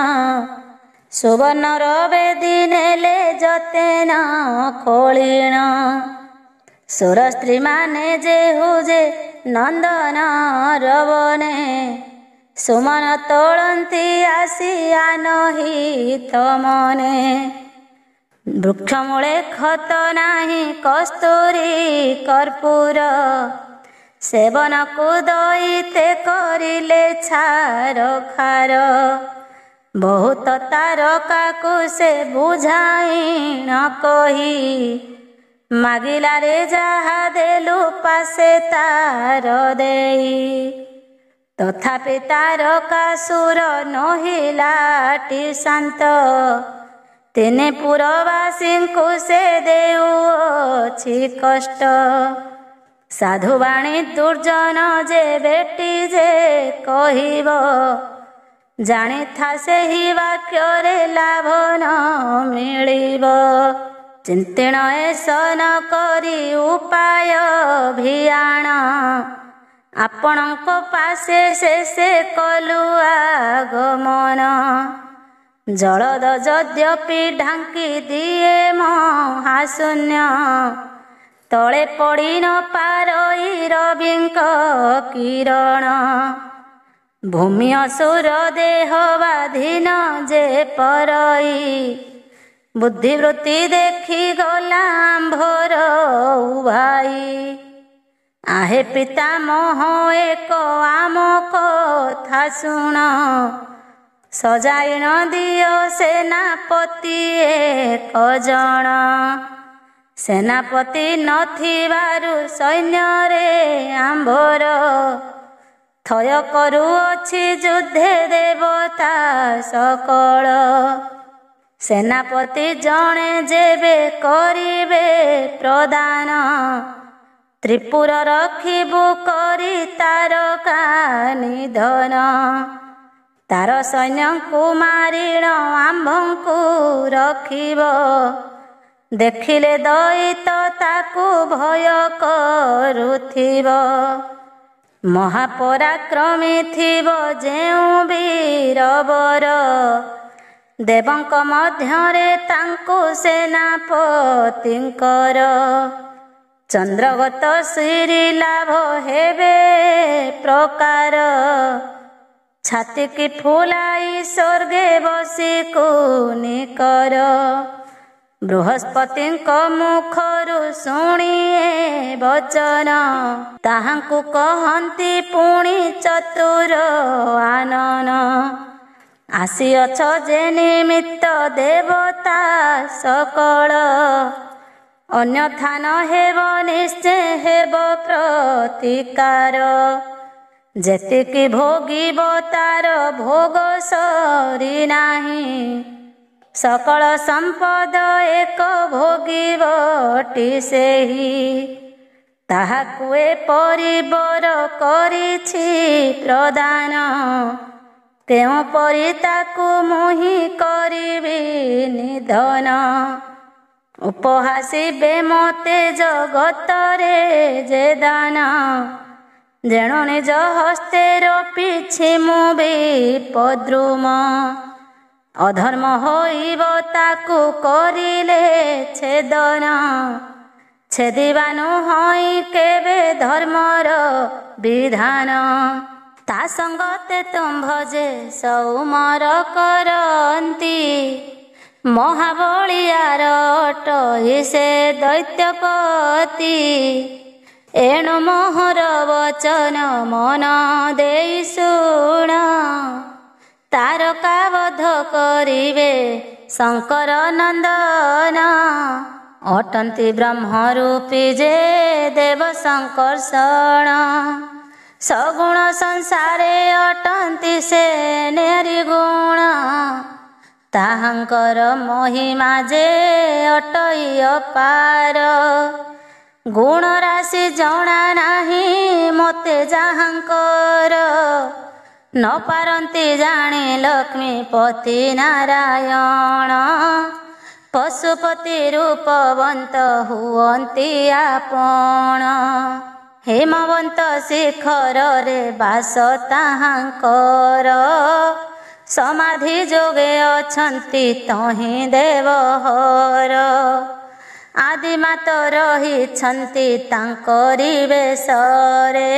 ସୁବର୍ଣ୍ଣର ବେଦୀ ନେଲେ ଯତେନ ଖୋଳିଣ। ସୁର ସ୍ତ୍ରୀମାନେ ଯେହୁ ଯେ ନନ୍ଦନ ରବନେ, ସୁମନ ତୋଳନ୍ତି ଆସି ଆନହିତ ମନେ। ବୃକ୍ଷ ମୂଳେ ଖତ ନାହିଁ କସ୍ତୁରୀ କର୍ପୂର, ସେବନକୁ ଦଇତେ କରିଲେ ଛାରଖାର। ବହୁତ ତାରକାକୁ ସେ ବୁଝାଇ ନ କହି, ମାଗିଲାରେ ଯାହା ଦେଲୁ ପାଶେ ତାର ଦେଇ। ତଥାପି ତାରକାସୁର ନହିଲାଟି ଶାନ୍ତ, ତିନି ପୁରବାସୀଙ୍କୁ ସେ ଦେଉଅଛି କଷ୍ଟ। ସାଧୁବାଣୀ ଦୁର୍ଜନ ଯେ ବେଟି ଯେ କହିବ, ଜାଣିଥା ସେହି ବାକ୍ୟରେ ଲାଭ ନ ମିଳିବ। ଚିନ୍ତିଣ ଏସନ କରି ଉପାୟ ଭିଆଣ, ଆପଣଙ୍କ ପାଶେ ଶେଷେ କଲୁ ଆଗମନ। ଜଳଦ ଯଦ୍ୟପି ଢାଙ୍କି ଦିଏ ମହାଶୂନ୍ୟ, ତଳେ ପଡ଼ି ନ ପାରଇ ରବିଙ୍କ କିରଣ। ଭୂମି ଅସୁର ଦେହ ବାଧିନ ଯେ ପରଇ, ବୁଦ୍ଧିବୃତ୍ତି ଦେଖି ଗଲା ଆମ୍ଭର ଉଭାଇ। ଆହେ ପିତାମହ ଏକ ଆମ କଥା ଶୁଣ, ସଜାଇ ନ ଦିଅ ସେନାପତି ଏକ ଜଣ। ସେନାପତି ନଥିବାରୁ ସୈନ୍ୟରେ ଆମ୍ଭର, ଥୟ କରୁଅଛି ଯୁଦ୍ଧେ ଦେବତା ସକଳ। ସେନାପତି ଜଣେ ଯେବେ କରିବେ ପ୍ରଦାନ, ତ୍ରିପୁର ରଖିବୁ କରି ତାରକା ନିଧନ। ତାର ସୈନ୍ୟଙ୍କୁ ମାରିଣ ଆମ୍ଭଙ୍କୁ ରଖିବ, ଦେଖିଲେ ଦଇତ ତାକୁ ଭୟ କରୁଥିବ। ମହାପରାକ୍ରମୀ ଥିବ ଯେଉଁ ବୀରବର, ଦେବଙ୍କ ମଧ୍ୟରେ ତାଙ୍କୁ ସେନାପତିଙ୍କର। ଚନ୍ଦ୍ରଗତ ଶ୍ରୀ ଲାଭ ହେବେ ପ୍ରକାର, ଛାତିକି ଫୁଲାଇ ସ୍ୱର୍ଗେ ବସି କୁନିକର। ବୃହସ୍ପତିଙ୍କ ମୁଖରୁ ଶୁଣିଏ ବଚନ, ତାହାଙ୍କୁ କହନ୍ତି ପୁଣି ଚତୁର ଆନନ। ଆସିଅଛ ଯେ ନିମିତ୍ତ ଦେବତା ସକଳ, ଅନ୍ୟଥା ନ ହେବ ନିଶ୍ଚୟ ହେବ ପ୍ରତିକାର। ଯେତିକି ଭୋଗିବ ତାର ଭୋଗ ସରି ନାହିଁ, ସକଳ ସମ୍ପଦ ଏକ ଭୋଗିବଟି ସେହି। ତାହାକୁ ଏପରି ବର କରିଛି ପ୍ରଦାନ, କେଉଁପରି ତାକୁ ମୁହିଁ କରିବି ନିଧନ। ଉପହାସିବେ ମତେ ଜଗତରେ ଯେ ଦାନ, ଯେଣୁ ନିଜ ହସ୍ତେ ରୋପିଛି ମୁଁ ବିପଦ୍ରୁମ। ଅଧର୍ମ ହୋଇବ ତାକୁ କରିଲେ ଛେଦନ, ଛେଦିବା ନୁହଁ କେବେ ଧର୍ମର ବିଧାନ। ତା ସଙ୍ଗତେ ତୁମ୍ଭ ଯେ ସୌମର କରନ୍ତି, ମହାବଳିଆର ଅଟଇ ସେ ଦୈତ୍ୟପତି। ଏଣୁ ମୋହର ବଚନ ମନ ଦେଇ ଶୁଣ, ତାରକା ବଧ କରିବେ ଶଙ୍କର ନନ୍ଦନ। ଅଟନ୍ତି ବ୍ରହ୍ମରୂପୀ ଯେ ଦେବ ଶଙ୍କର୍ଷଣ, ସଗୁଣ ସଂସାରେ ଅଟନ୍ତି ସେ ନିର୍ଗୁଣ। ତାହାଙ୍କର ମହିମା ଯେ ଅଟଇ ଅପାର, ଗୁଣ ରାଶି ଜଣା ନାହିଁ ମୋତେ ଯାହାଙ୍କର। ନ ପାରନ୍ତି ଜାଣି ଲକ୍ଷ୍ମୀପତି ନାରାୟଣ, ପଶୁପତି ରୂପବନ୍ତ ହୁଅନ୍ତି ଆପଣ। ହିମବନ୍ତ ଶିଖରରେ ବାସ ତାହାଙ୍କର, ସମାଧି ଯୋଗେ ଅଛନ୍ତି ତହିଁ ଦେବହର। ଆଦିମାତ ରହିଛନ୍ତି ତାଙ୍କରି ବେଶରେ।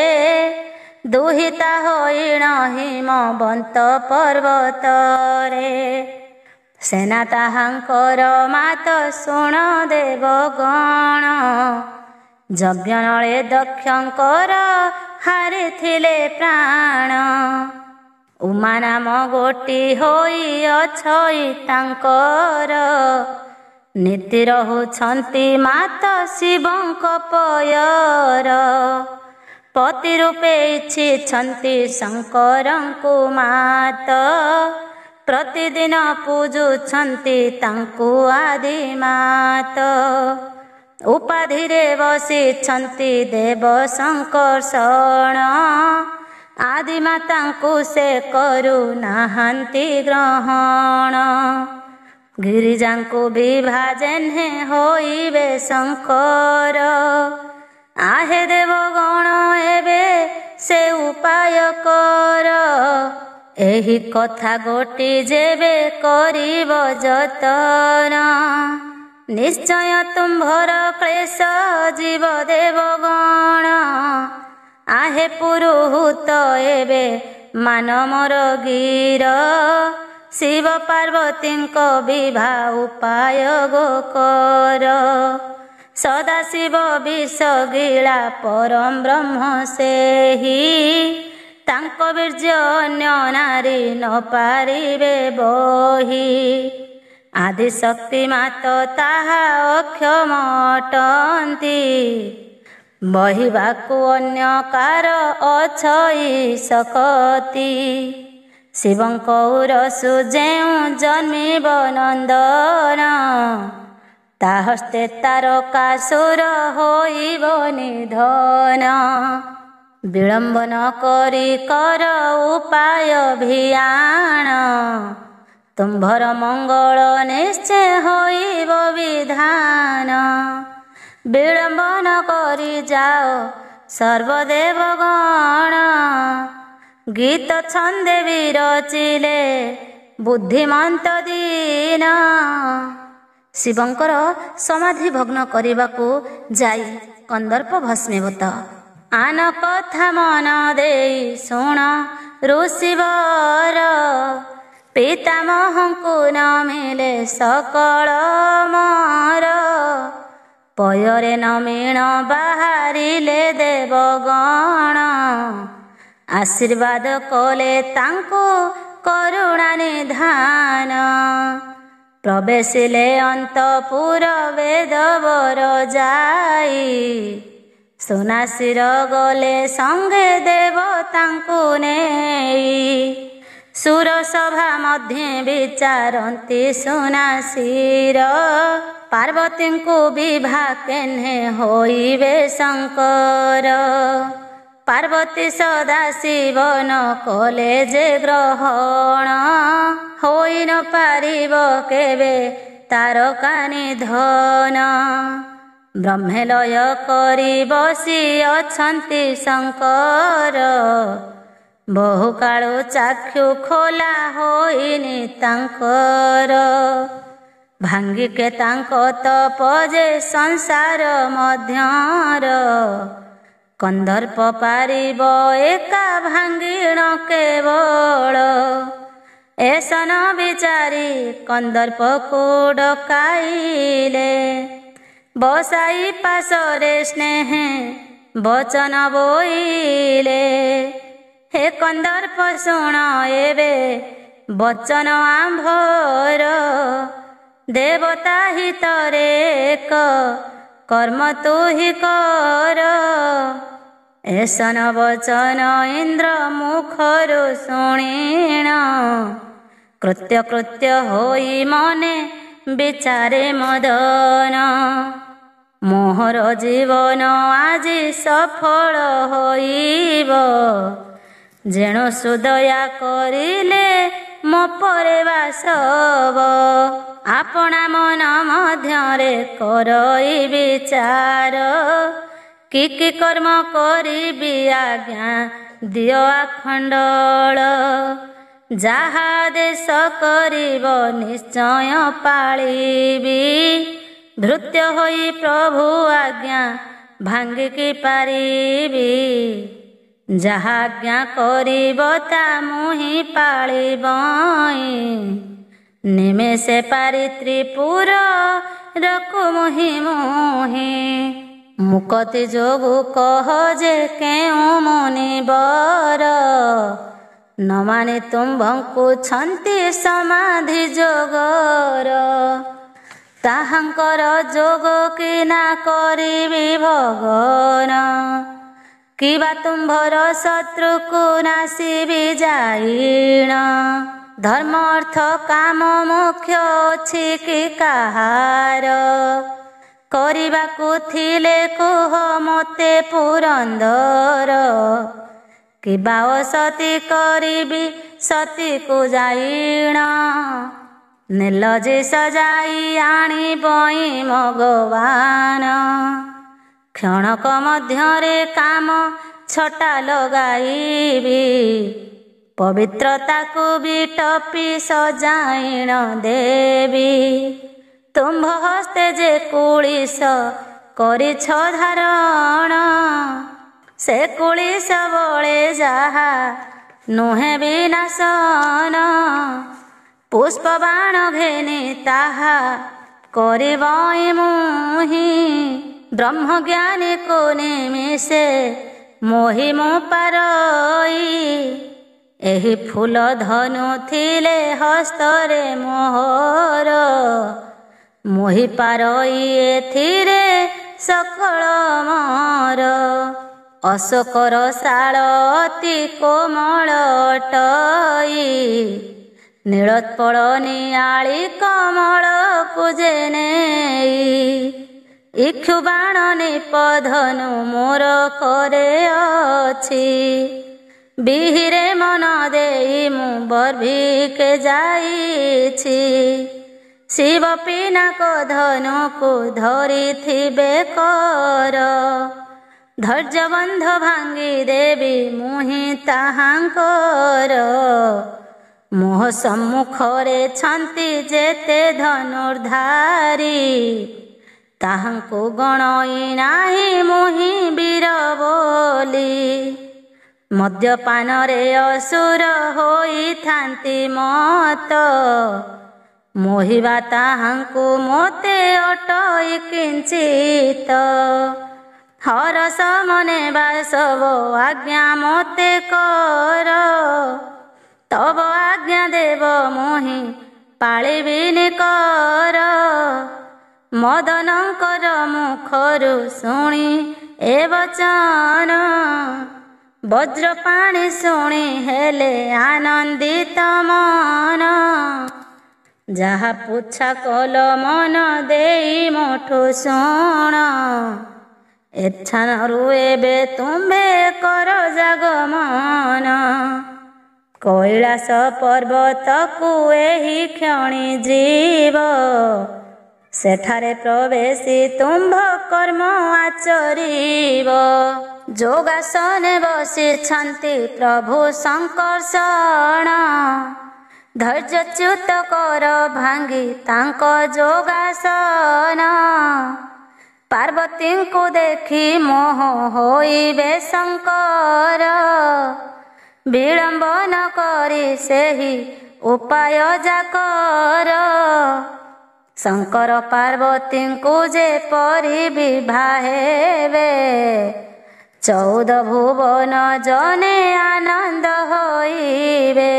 ଦୁହିତା ହୋଇଣ ହିମବନ୍ତ ପର୍ବତରେ। ସେନା ତାହାଙ୍କର ମାତ ଶୁଣ ଦେବଗଣ। ଯଜ୍ଞନଳେ ଦକ୍ଷଙ୍କର ହାରିଥିଲେ ପ୍ରାଣ। ଉମା ନାମ ଗୋଟି ହୋଇ ଅଛଇ ତାଙ୍କର। ନୀତି ରହୁଛନ୍ତି ମାତ ଶିବଙ୍କ ପୟର। ପତି ରୂପେ ଇଚ୍ଛିଛନ୍ତି ଶଙ୍କରଙ୍କୁ ମାତ। ପ୍ରତିଦିନ ପୂଜୁଛନ୍ତି ତାଙ୍କୁ ଆଦିମାତ। ଉପାଧିରେ ବସିଛନ୍ତି ଦେବ ଶଙ୍କର୍ଷଣ। ଆଦିମାତାଙ୍କୁ ସେ କରୁନାହାନ୍ତି ଗ୍ରହଣ। ଗିରିଜାଙ୍କୁ ବିଭାଜେହ୍ନେ ହୋଇବେ ଶଙ୍କର। ଆହେ ଦେବଗଣ ଏବେ ସେ ଉପାୟ କର। ଏହି କଥା ଗୋଟି ଯେବେ କରିବ ଯତନ। ନିଶ୍ଚୟ ତୁମ୍ଭର କ୍ଲେଶ ଯିବ ଦେବଗଣ। ଆହେ ପୁରୁହୂତ ଏବେ ମାନ ମୋର ଗିର। ଶିବ ପାର୍ବତୀଙ୍କ ବିବାହ ଉପାୟ ଗୋକର। ସଦାଶିବ ବିଷ ଗିଳା ପରମ ବ୍ରହ୍ମ ସେହି। ତାଙ୍କ ବୀର୍ଯ୍ୟ ଅନ୍ୟ ନାରୀ ନ ପାରିବେ ବହି। ଆଦିଶକ୍ତି ମାତ ତାହା ଅକ୍ଷମ ଅଟନ୍ତି। ବହିବାକୁ ଅନ୍ୟ କାର ଅଛଇ ଶକତି। ଶିବଙ୍କ ଉରସୁ ଯେଉଁ ଜନ୍ମିବ ନନ୍ଦନ। ତା ହସ୍ତେ ତାରକାସୁର ହୋଇବ ନିଧନ। ବିଳମ୍ବ ନ କରି କର ଉପାୟ ଭିଆଣ। ତୁମ୍ଭର ମଙ୍ଗଳ ନିଶ୍ଚୟ ହୋଇବ ବିଧାନ। ବିଳମ୍ବ ନ କରି ଯାଅ ସର୍ବଦେବଗଣ। ଗୀତ ଛନ୍ଦେ ବିରଚିଲେ ବୁଦ୍ଧିମନ୍ତ ଦିନ। ଶିବଙ୍କର ସମାଧି ଭଗ୍ନ କରିବାକୁ ଯାଇ କନ୍ଦର୍ପ ଭସ୍ମୀଭୂତ। ଆନ କଥା ମନ ଦେଇ ଶୁଣ ଋଷିବର। ପିତାମହଙ୍କୁ ନ ମିଳେ ସକଳ ମର। ପୟରେ ନମୀଣ ବାହାରିଲେ ଦେବଗଣ। ଆଶୀର୍ବାଦ କଲେ ତାଙ୍କୁ କରୁଣା ନିଧାନ। ପ୍ରବେଶିଲେ ଅନ୍ତପୁର ବେଦବର ଯାଇ। ସୁନାସିର ଗଲେ ସଙ୍ଗେ ଦେବତାଙ୍କୁ ନେଇ। ସୁରସଭା ମଧ୍ୟେ ବିଚାରନ୍ତି ସୁନାସିର। ପାର୍ବତୀଙ୍କୁ ବିଭା କେହ୍ନେ ହୋଇବେ ଶଙ୍କର। ପାର୍ବତୀ ସଦାଶିବ ନ କଲେ ଯେ ଗ୍ରହଣ। ହୋଇ ନ ପାରିବ କେବେ ତାରକା ନିଧନ। ବ୍ରହ୍ମେଲୟ କରି ବସି ଅଛନ୍ତି ଶଙ୍କର। ବହୁକାଳୁ ଚାକ୍ଷୁ ଖୋଲା ହୋଇନି ତାଙ୍କର। ଭାଙ୍ଗିକେ ତାଙ୍କ ତପ ଯେ ସଂସାର ମଧ୍ୟର। କନ୍ଦର୍ପ ପାରିବ ଏକା ଭାଙ୍ଗିଣ କେବଳ। ଏସନ ବିଚାରି କନ୍ଦର୍ପକୁ ଡକାଇଲେ। ବସାଇ ପାଶରେ ସ୍ନେହେ ବଚନ ବୋଇଲେ। ହେ କନ୍ଦର୍ପ ଶୁଣ ଏବେ ବଚନ ଆମ୍ଭର। ଦେବତା ହିତରେ ଏକ କର୍ମ ତୁ ହି କର। ଏସନ ବଚନ ଇନ୍ଦ୍ର ମୁଖରୁ ଶୁଣିଣ। କୃତ୍ୟ କୃତ୍ୟ ହୋଇ ମନେ ବିଚାରେ ମଦନ। ମୋହର ଜୀବନ ଆଜି ସଫଳ ହୋଇବ। ଯେଣୁ ସୁଦୟା କରିଲେ ମୋ ପରେ ବାସବ। ଆପଣା ମନ ମଧ୍ୟରେ କରଇ ବିଚାର। କି କର୍ମ କରିବି ଆଜ୍ଞା ଦିଅ ଆଖଣ୍ଡଳ। ଯାହା ଦେଶ କରିବ ନିଶ୍ଚୟ ପାଳିବି। ଭୃତ୍ୟ ହୋଇ ପ୍ରଭୁ ଆଜ୍ଞା ଭାଙ୍ଗିକି ପାରିବି। ଯାହା ଆଜ୍ଞା କରିବ ତା ମୁହିଁ ପାଳିବଇଁ। ନିମେଷେ ପାରି ତ୍ରିପୁରକୁ ମୁହିଁ ମୁକତି ଯୋଗୁ କହ ଯେ କେଉଁ ମୁନିବର। ନ ମାନି ତୁମ୍ଭଙ୍କୁ ଛନ୍ତି ସମାଧି ଯୋଗର। ତାହାଙ୍କର ଯୋଗ କି ନା କରିବି ଭଗନ। କିବା ତୁମ୍ଭର ଶତ୍ରୁକୁ ନାସିବି ଯାଇଣ। ଧର୍ମ ଅର୍ଥ କାମ ମୋକ୍ଷ ଅଛି କି କାହାର। କରିବାକୁ ଥିଲେ କୁହ ମୋତେ ପୁରନ୍ଦର। କିବା ଅସତି କରିବି ସତୀକୁ ଯାଇଣ। ନେଲ ଯେ ସଜାଇ ଆଣିବଇଁ ଭଗବାନ। କ୍ଷଣକ ମଧ୍ୟରେ କାମ ଛଟା ଲଗାଇବି। ପବିତ୍ରତାକୁ ବି ଟପି ସଜାଇଣ ଦେବି। ତୁମ୍ଭ ହସ୍ତେ ଯେ କୁଳିଶ କରିଛ ଧାରଣ। ସେ କୁଳିଶ ବଳେ ଯାହା ନୁହେଁ ବିନାଶନ। ପୁଷ୍ପ ବାଣ ଘେନି ତାହା କରିବଇଁ ମୁହିଁ। ବ୍ରହ୍ମଜ୍ଞାନୀକୁ ନିମିଷେ ମୋହି ମୁଁ ପାରଇ। ଏହି ଫୁଲ ଧନୁ ଥିଲେ ହସ୍ତରେ ମୋହର। ମୋହି ପାରଇ ଏଥିରେ ସକଳ ମୋର। ଅଶୋକର ଶାଳ ଅତି କୋମଳ ଅଟଇ। ନୀଳୋତ୍ପଳ ନିଆଳି କମଳକୁ ଯେ ନେଇ। ଇକ୍ଷୁ ବାଣ ନିପଧନୁ ମୋର କରେ ଅଛି। ବିହିରେ ମନ ଦେଇ ମୁଁ ବର୍ଭିକେ ଯାଇଛି। ଶିବ ପିନାକ ଧନୁକୁ ଧରିଥିବେ କର। ଧୈର୍ଯ୍ୟ ବନ୍ଧ ଭାଙ୍ଗି ଦେବି ମୁହିଁ ତାହାଙ୍କର। ମୋହ ସମ୍ମୁଖରେ ଛନ୍ତି ଯେତେ ଧନୁର୍ଧାରୀ। ତାହାଙ୍କୁ ଗଣଇ ନାହିଁ ମୁହିଁ ବୀର ବୋଲି। ମଦ୍ୟପାନରେ ଅସୁର ହୋଇଥାନ୍ତି ମତ। ମୋହିବା ତାହାଙ୍କୁ ମୋତେ ଅଟଇ କିଞ୍ଚିତ। ହରସ ମନେ ବାସବ ଆଜ୍ଞା ମୋତେ କର। ତବ ଆଜ୍ଞା ଦେବ ମୁହିଁ ପାଳିବିନି କର। ମଦନଙ୍କର ମୁଖରୁ ଶୁଣି ଏ ବଚନ। ବଜ୍ରପାଣି ଶୁଣି ହେଲେ ଆନନ୍ଦିତ ମନ। ଯାହା ପୁଚ୍ଛା କଲ ମନ ଦେଇ ମୋଠୁ ଶୁଣ। ଏଠାନରୁ ଏବେ ତୁମ୍ଭେ କର ଜାଗମନ। କୈଳାସ ପର୍ବତକୁ ଏହି କ୍ଷଣି ଯିବ। ସେଠାରେ ପ୍ରବେଶି ତୁମ୍ଭ କର୍ମ ଆଚରିବ। ଯୋଗାସନେ ବସିଛନ୍ତି ପ୍ରଭୁ ଶଙ୍କର୍ଷଣ। ଧୈର୍ଯ୍ୟଚ୍ୟୁତ କର ଭାଙ୍ଗି ତାଙ୍କ ଯୋଗାସନ। ପାର୍ବତୀଙ୍କୁ ଦେଖି ମୋହ ହୋଇବେ ଶଙ୍କର। ବିଳମ୍ବ ନ କରି ସେହି ଉପାୟ ଯାକର। ଶଙ୍କର ପାର୍ବତୀଙ୍କୁ ଯେପରି ବିଭା ହେବେ। 14 ଭୁବନ ଜନେ ଆନନ୍ଦ ହୋଇବେ।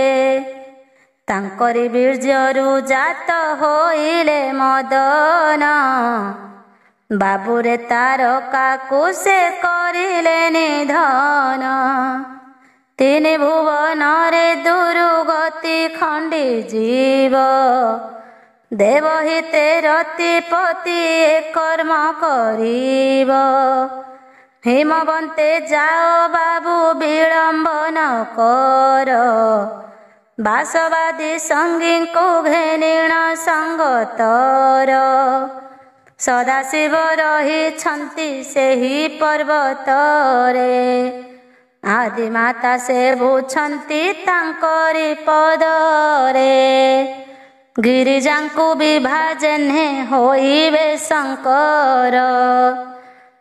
ତାଙ୍କରି ବୀର୍ଯ୍ୟରୁ ଜାତ ହୋଇଲେ ମଦନ। ବାବୁରେ ତାରକାକୁ ସେ କରିଲେ ନିଧନ। 3 ଭୁବନରେ ଦୁର୍ଗତି ଖଣ୍ଡି ଯିବ। ଦେବହିତେ ରତିପତି ଏ କର୍ମ କରିବ। ହିମବନ୍ତେ ଯାଅ ବାବୁ ବିଳମ୍ବ ନ କର। ବାସବାଦୀ ସଙ୍ଗୀଙ୍କୁ ଘେନିଣ ସଙ୍ଗତର। ସଦାଶିବ ରହିଛନ୍ତି ସେହି ପର୍ବତରେ। ଆଦିମାତା ସେ ବୁଝନ୍ତି ତାଙ୍କରି ପଦରେ। ଗିରିଜାଙ୍କୁ ବିଭାଜେହ୍ନେ ହୋଇବେ ଶଙ୍କର।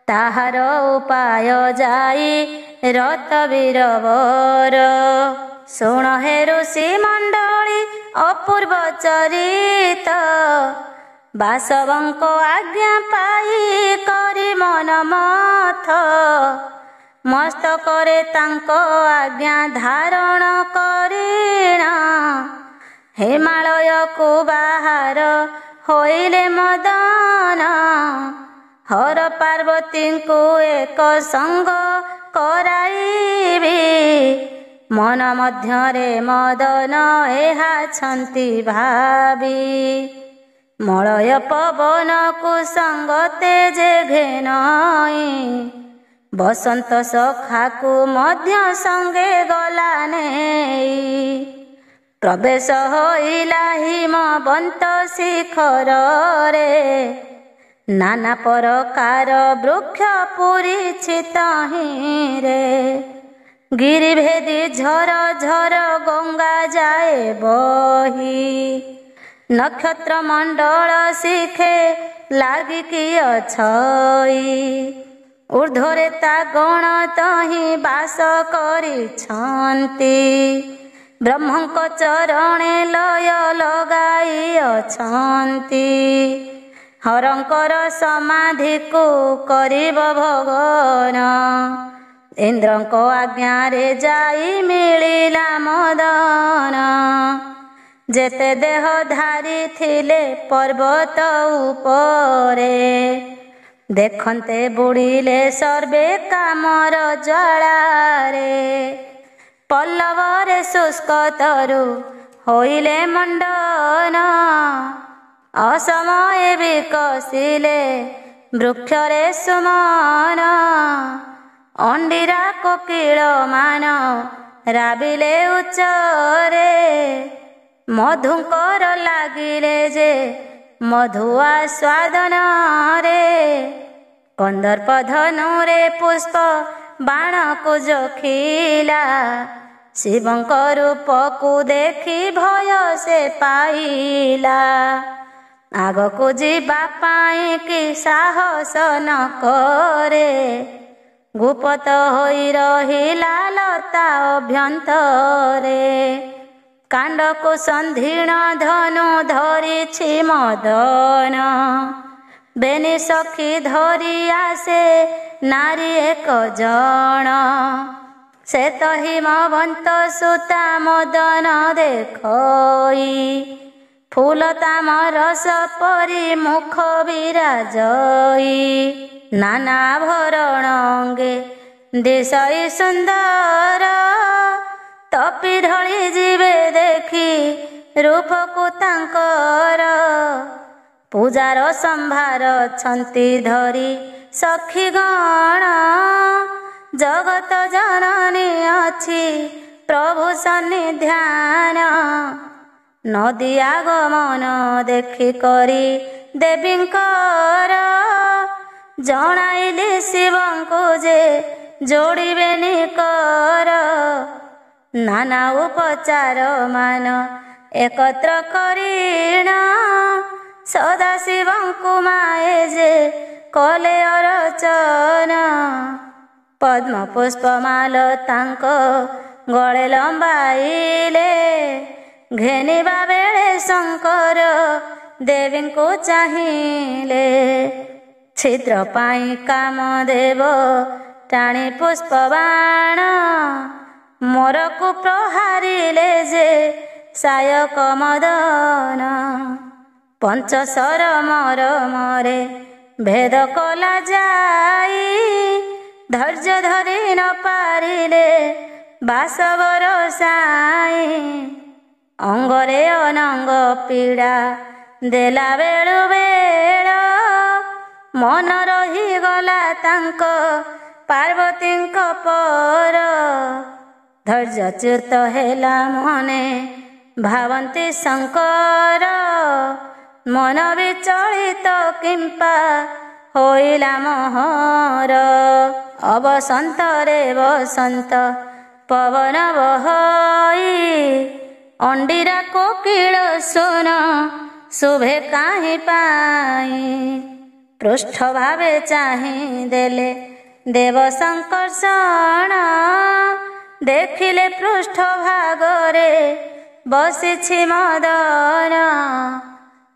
ତାହାର ଉପାୟ ଯାଇ ରତବୀରବର। ଶୁଣ ହେ ଋଷି ମଣ୍ଡଳୀ ଅପୂର୍ବ ଚରିତ। ବାସବଙ୍କ ଆଜ୍ଞା ପାଇ କରି ମନ ମଥ। ମସ୍ତକରେ ତାଙ୍କ ଆଜ୍ଞା ଧାରଣ କରିଣ। ହିମାଳୟକୁ ବାହାର ହୋଇଲେ ମଦନ। ହର ପାର୍ବତୀଙ୍କୁ ଏକ ସଙ୍ଗ କରାଇବି। ମନ ମଧ୍ୟରେ ମଦନ ଏହା ଛନ୍ତି ଭାବି। ମଳୟ ପବନକୁ ସଙ୍ଗ ତେଜେ ଘେନଇ। ବସନ୍ତ ସଖାକୁ ମଧ୍ୟ ସଙ୍ଗେ ଗଲା ନେଇ। ପ୍ରବେଶ ହୋଇଲା ହିମବନ୍ତ ଶିଖରରେ। ନାନା ପ୍ରକାର ବୃକ୍ଷ ପୂରିଛି ତହିଁରେ। ଗିରିଭେଦି ଝର ଝର ଗଙ୍ଗା ଯାଏ ବହି। ନକ୍ଷତ୍ର ମଣ୍ଡଳ ଶିଖେ ଲାଗିକି ଅଛଇ। ଊର୍ଦ୍ଧ୍ୱରେ ତା ଗଣ ତହିଁ ବାସ କରିଛନ୍ତି। ବ୍ରହ୍ମଙ୍କ ଚରଣେ ଲୟ ଲଗାଇ ଅଛନ୍ତି। ହରଙ୍କର ସମାଧିକୁ କରିବ ଭଗନ। ଇନ୍ଦ୍ରଙ୍କ ଆଜ୍ଞାରେ ଯାଇ ମିଳିଲା ମଦନ। ଯେତେ ଦେହ ଧାରିଥିଲେ ପର୍ବତ ଉପରେ। ଦେଖନ୍ତେ ବୁଡ଼ିଲେ ସର୍ବେ କାମର ଜ୍ୱାଳାରେ। ପଲ୍ଲବରେ ଶୁଷ୍କ ତରୁ ହୋଇଲେ ମଣ୍ଡନ। ଅସମୟେ ବିକଶିଲେ ବୃକ୍ଷରେ ସୁମନ। ଅଣ୍ଡିରା କୋକିଳ ମାନ ରାବିଲେ ଉଚ୍ଚରେ। ମଧୁଙ୍କର ଲାଗିଲେ ଯେ ମଧୁ ଆସ୍ୱାଦନରେ। କନ୍ଦର୍ପ ଧନୁରେ ପୁଷ୍ପ ବାଣକୁ ଜଖିଲା। ଶିବଙ୍କ ରୂପକୁ ଦେଖି ଭୟ ସେ ପାଇଲା। ଆଗକୁ ଯିବା ପାଇଁ କି ସାହସ ନ କରେ। ଗୁପତ ହୋଇ ରହିଲା ଲତା ଅଭ୍ୟନ୍ତରେ। କାଣ୍ଡକୁ ସନ୍ଧିଣ ଧନୁ ଧରିଛି ମଦନ। ବେନି ସଖୀ ଧରି ଆସେ ନାରୀ ଏକ ଜଣ। ସେ ତ ହିମବନ୍ତ ସୁତା ମଦନ ଦେଖଇ। ଫୁଲ ତାମରସ ପରି ମୁଖ ବିରାଜଇ। ନାନା ଭରଣ ଅଙ୍ଗେ ଦିଶଇ ସୁନ୍ଦର। ତପି ଢଳି ଯିବେ ଦେଖି ରୂପକୁ ତାଙ୍କର। ପୂଜାର ସମ୍ଭାର ଛନ୍ତି ଧରି ସଖୀ ଗଣ। ଜଗତ ଜନନୀ ଅଛି ପ୍ରଭୁ ସନ୍ନିଧାନ। ନଦୀ ଆଗମନ ଦେଖି କରି ଦେବୀଙ୍କର। ଜଣାଇଲି ଶିବଙ୍କୁ ଯେ ଯୋଡ଼ିବେନି କର। ନାନା ଉପଚାର ମାନ ଏକତ୍ର କରିଣ। ସଦାଶିବଙ୍କୁ ମାଏ ଯେ କଲେ ଅରଚନ। ପଦ୍ମ ପୁଷ୍ପମାଲ ତାଙ୍କ ଗଳେ ଲମ୍ବାଇଲେ। ଘେନିବା ବେଳେ ଶଙ୍କର ଦେବୀଙ୍କୁ ଚାହିଁଲେ। ଛିଦ୍ର ପାଇଁ କାମଦେବ ଟାଣି ପୁଷ୍ପ ବାଣ। ମୋରକୁ ପ୍ରହାରିଲେ ଯେ ସାୟକ ମଦନ। ପଞ୍ଚଶର ମରମରେ ଭେଦ କଲା ଯାଇ। ଧୈର୍ଯ୍ୟ ଧରି ନ ପାରିଲେ ବାସବର ସାଇ। ଅଙ୍ଗରେ ଅନଙ୍ଗ ପୀଡ଼ା ଦେଲା ବେଳୁ ବେଳ। ମନ ରହିଗଲା ତାଙ୍କ ପାର୍ବତୀଙ୍କ ପର। ଧୈର୍ଯ୍ୟଚ୍ୟୁତ ହେଲା ମନେ ଭାବନ୍ତି ଶଙ୍କର। ମନ ବିଚଳିତ କିମ୍ପା ହୋଇଲା ମୋହର। ଅବସନ୍ତରେ ବସନ୍ତ ପବନ ବହଇ ଅଣ୍ଡିରା କୋକିଳ ସୁନ ଶୁଭେ କାହିଁ ପାଇଁ। ପୃଷ୍ଠ ଭାବେ ଚାହିଁ ଦେଲେ ଦେବ ସଂକର୍ଷଣ ଦେଖିଲେ ପୃଷ୍ଠ ଭାଗରେ ବସିଛି ମଦନ।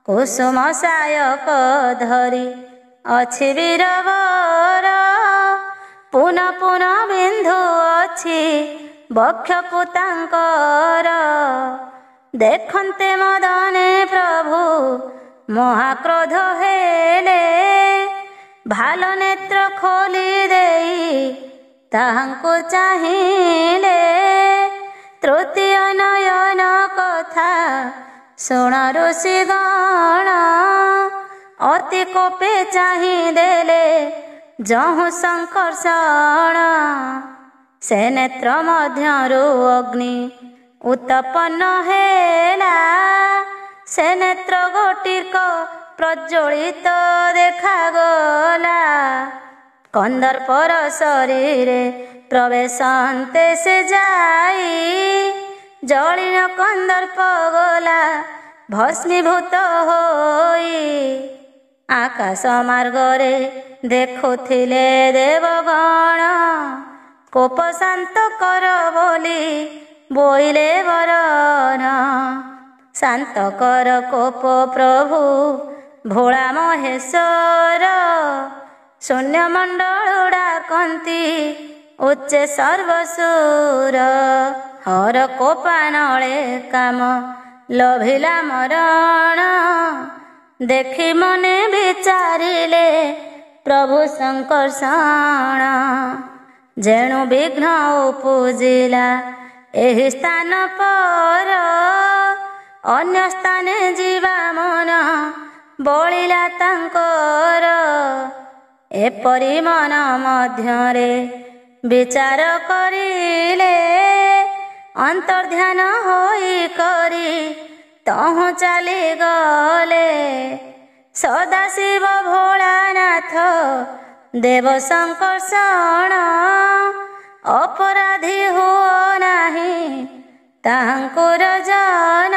କୁସୁମ ସାୟକ ଧରି ଅଛି ବୀରବର ପୁନ ପୁନ ବିନ୍ଧୁ ଅଛି ବକ୍ଷକୁ ତାଙ୍କର। ଦେଖନ୍ତେ ମଦନେ ପ୍ରଭୁ ମହାକ୍ରୋଧ ହେଲେ ଭାଲ ନେତ୍ର ଖୋଲି ଦେଇ ତାହାଙ୍କୁ ଚାହିଁଲେ। ତୃତୀୟ ନୟନ କଥା ଶୁଣ ଋଷିଗଣ ଅତି କୋପେ ଚାହିଁ ଦେଲେ ଯହୁଁ ସଂକର୍ଷଣ। ସେ ନେତ୍ର ମଧ୍ୟରୁ ଅଗ୍ନି ଉତ୍ପନ୍ନ ହେଲା ସେ ନେତ୍ର ଗୋଟିକ ପ୍ରଜ୍ୱଳିତ ଦେଖାଗଲା। କନ୍ଦର୍ପର ଶରୀରେ ପ୍ରବେଶନ୍ତେ ସେ ଯାଇ ଜଳିନ କନ୍ଦର୍ପ ଗଲା ଭସ୍ମୀଭୂତ ହୋଇ। ଆକାଶ ମାର୍ଗରେ ଦେଖୁଥିଲେ ଦେବଗଣ କୋପ ଶାନ୍ତ କର ବୋଲି ବୋଇଲେ ବରନ। ଶାନ୍ତ କର କୋପ ପ୍ରଭୁ ଭୋଳା ମହେଶ୍ୱର ଶୂନ୍ୟମଣ୍ଡଳୁ ଡାକନ୍ତି ଉଚ୍ଚେ ସର୍ବସୁର। ହର କୋପାନଳେ କାମ ଲୋଭିଲା ମରଣ ଦେଖି ମନେ ବିଚାରିଲେ ପ୍ରଭୁ ସଂକର୍ଷଣ। ଯେଣୁ ବିଘ୍ନ ଉପୁଜିଲା ଏହି ସ୍ଥାନ ପର ଅନ୍ୟ ସ୍ଥାନେ ଯିବା ମନ ବଳିଲା ତାଙ୍କର। ଏପରି ମନ ମଧ୍ୟରେ ବିଚାର କରିଲେ ଅନ୍ତର୍ଧ୍ୟାନ ହୋଇ କରି ତହୁଁ ଚାଲିଗଲେ। ସଦାଶିବ ଭୋଳାନାଥ ଦେବ ସଂକର୍ଷଣ ଅପରାଧୀ ହୁଅ ନାହିଁ ତାହାଙ୍କୁ ରଜନ।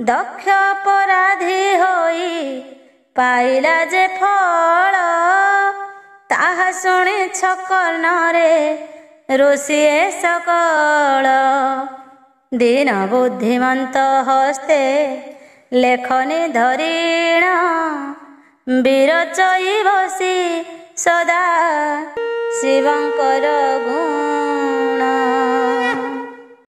ଦକ୍ଷ ଅପରାଧୀ ହୋଇ ପାଇଲା ଯେ ଫଳ ତାହା ଶୁଣିଛ କର୍ଣ୍ଣରେ ଋଷିଏ ସକଳ। ଦୀନ ବୁଦ୍ଧିମନ୍ତ ହସ୍ତେ ଲେଖନି ଧରିଣ ବିରଚଇ ବସି ସଦା ଶିବଙ୍କର ଗୁଣ।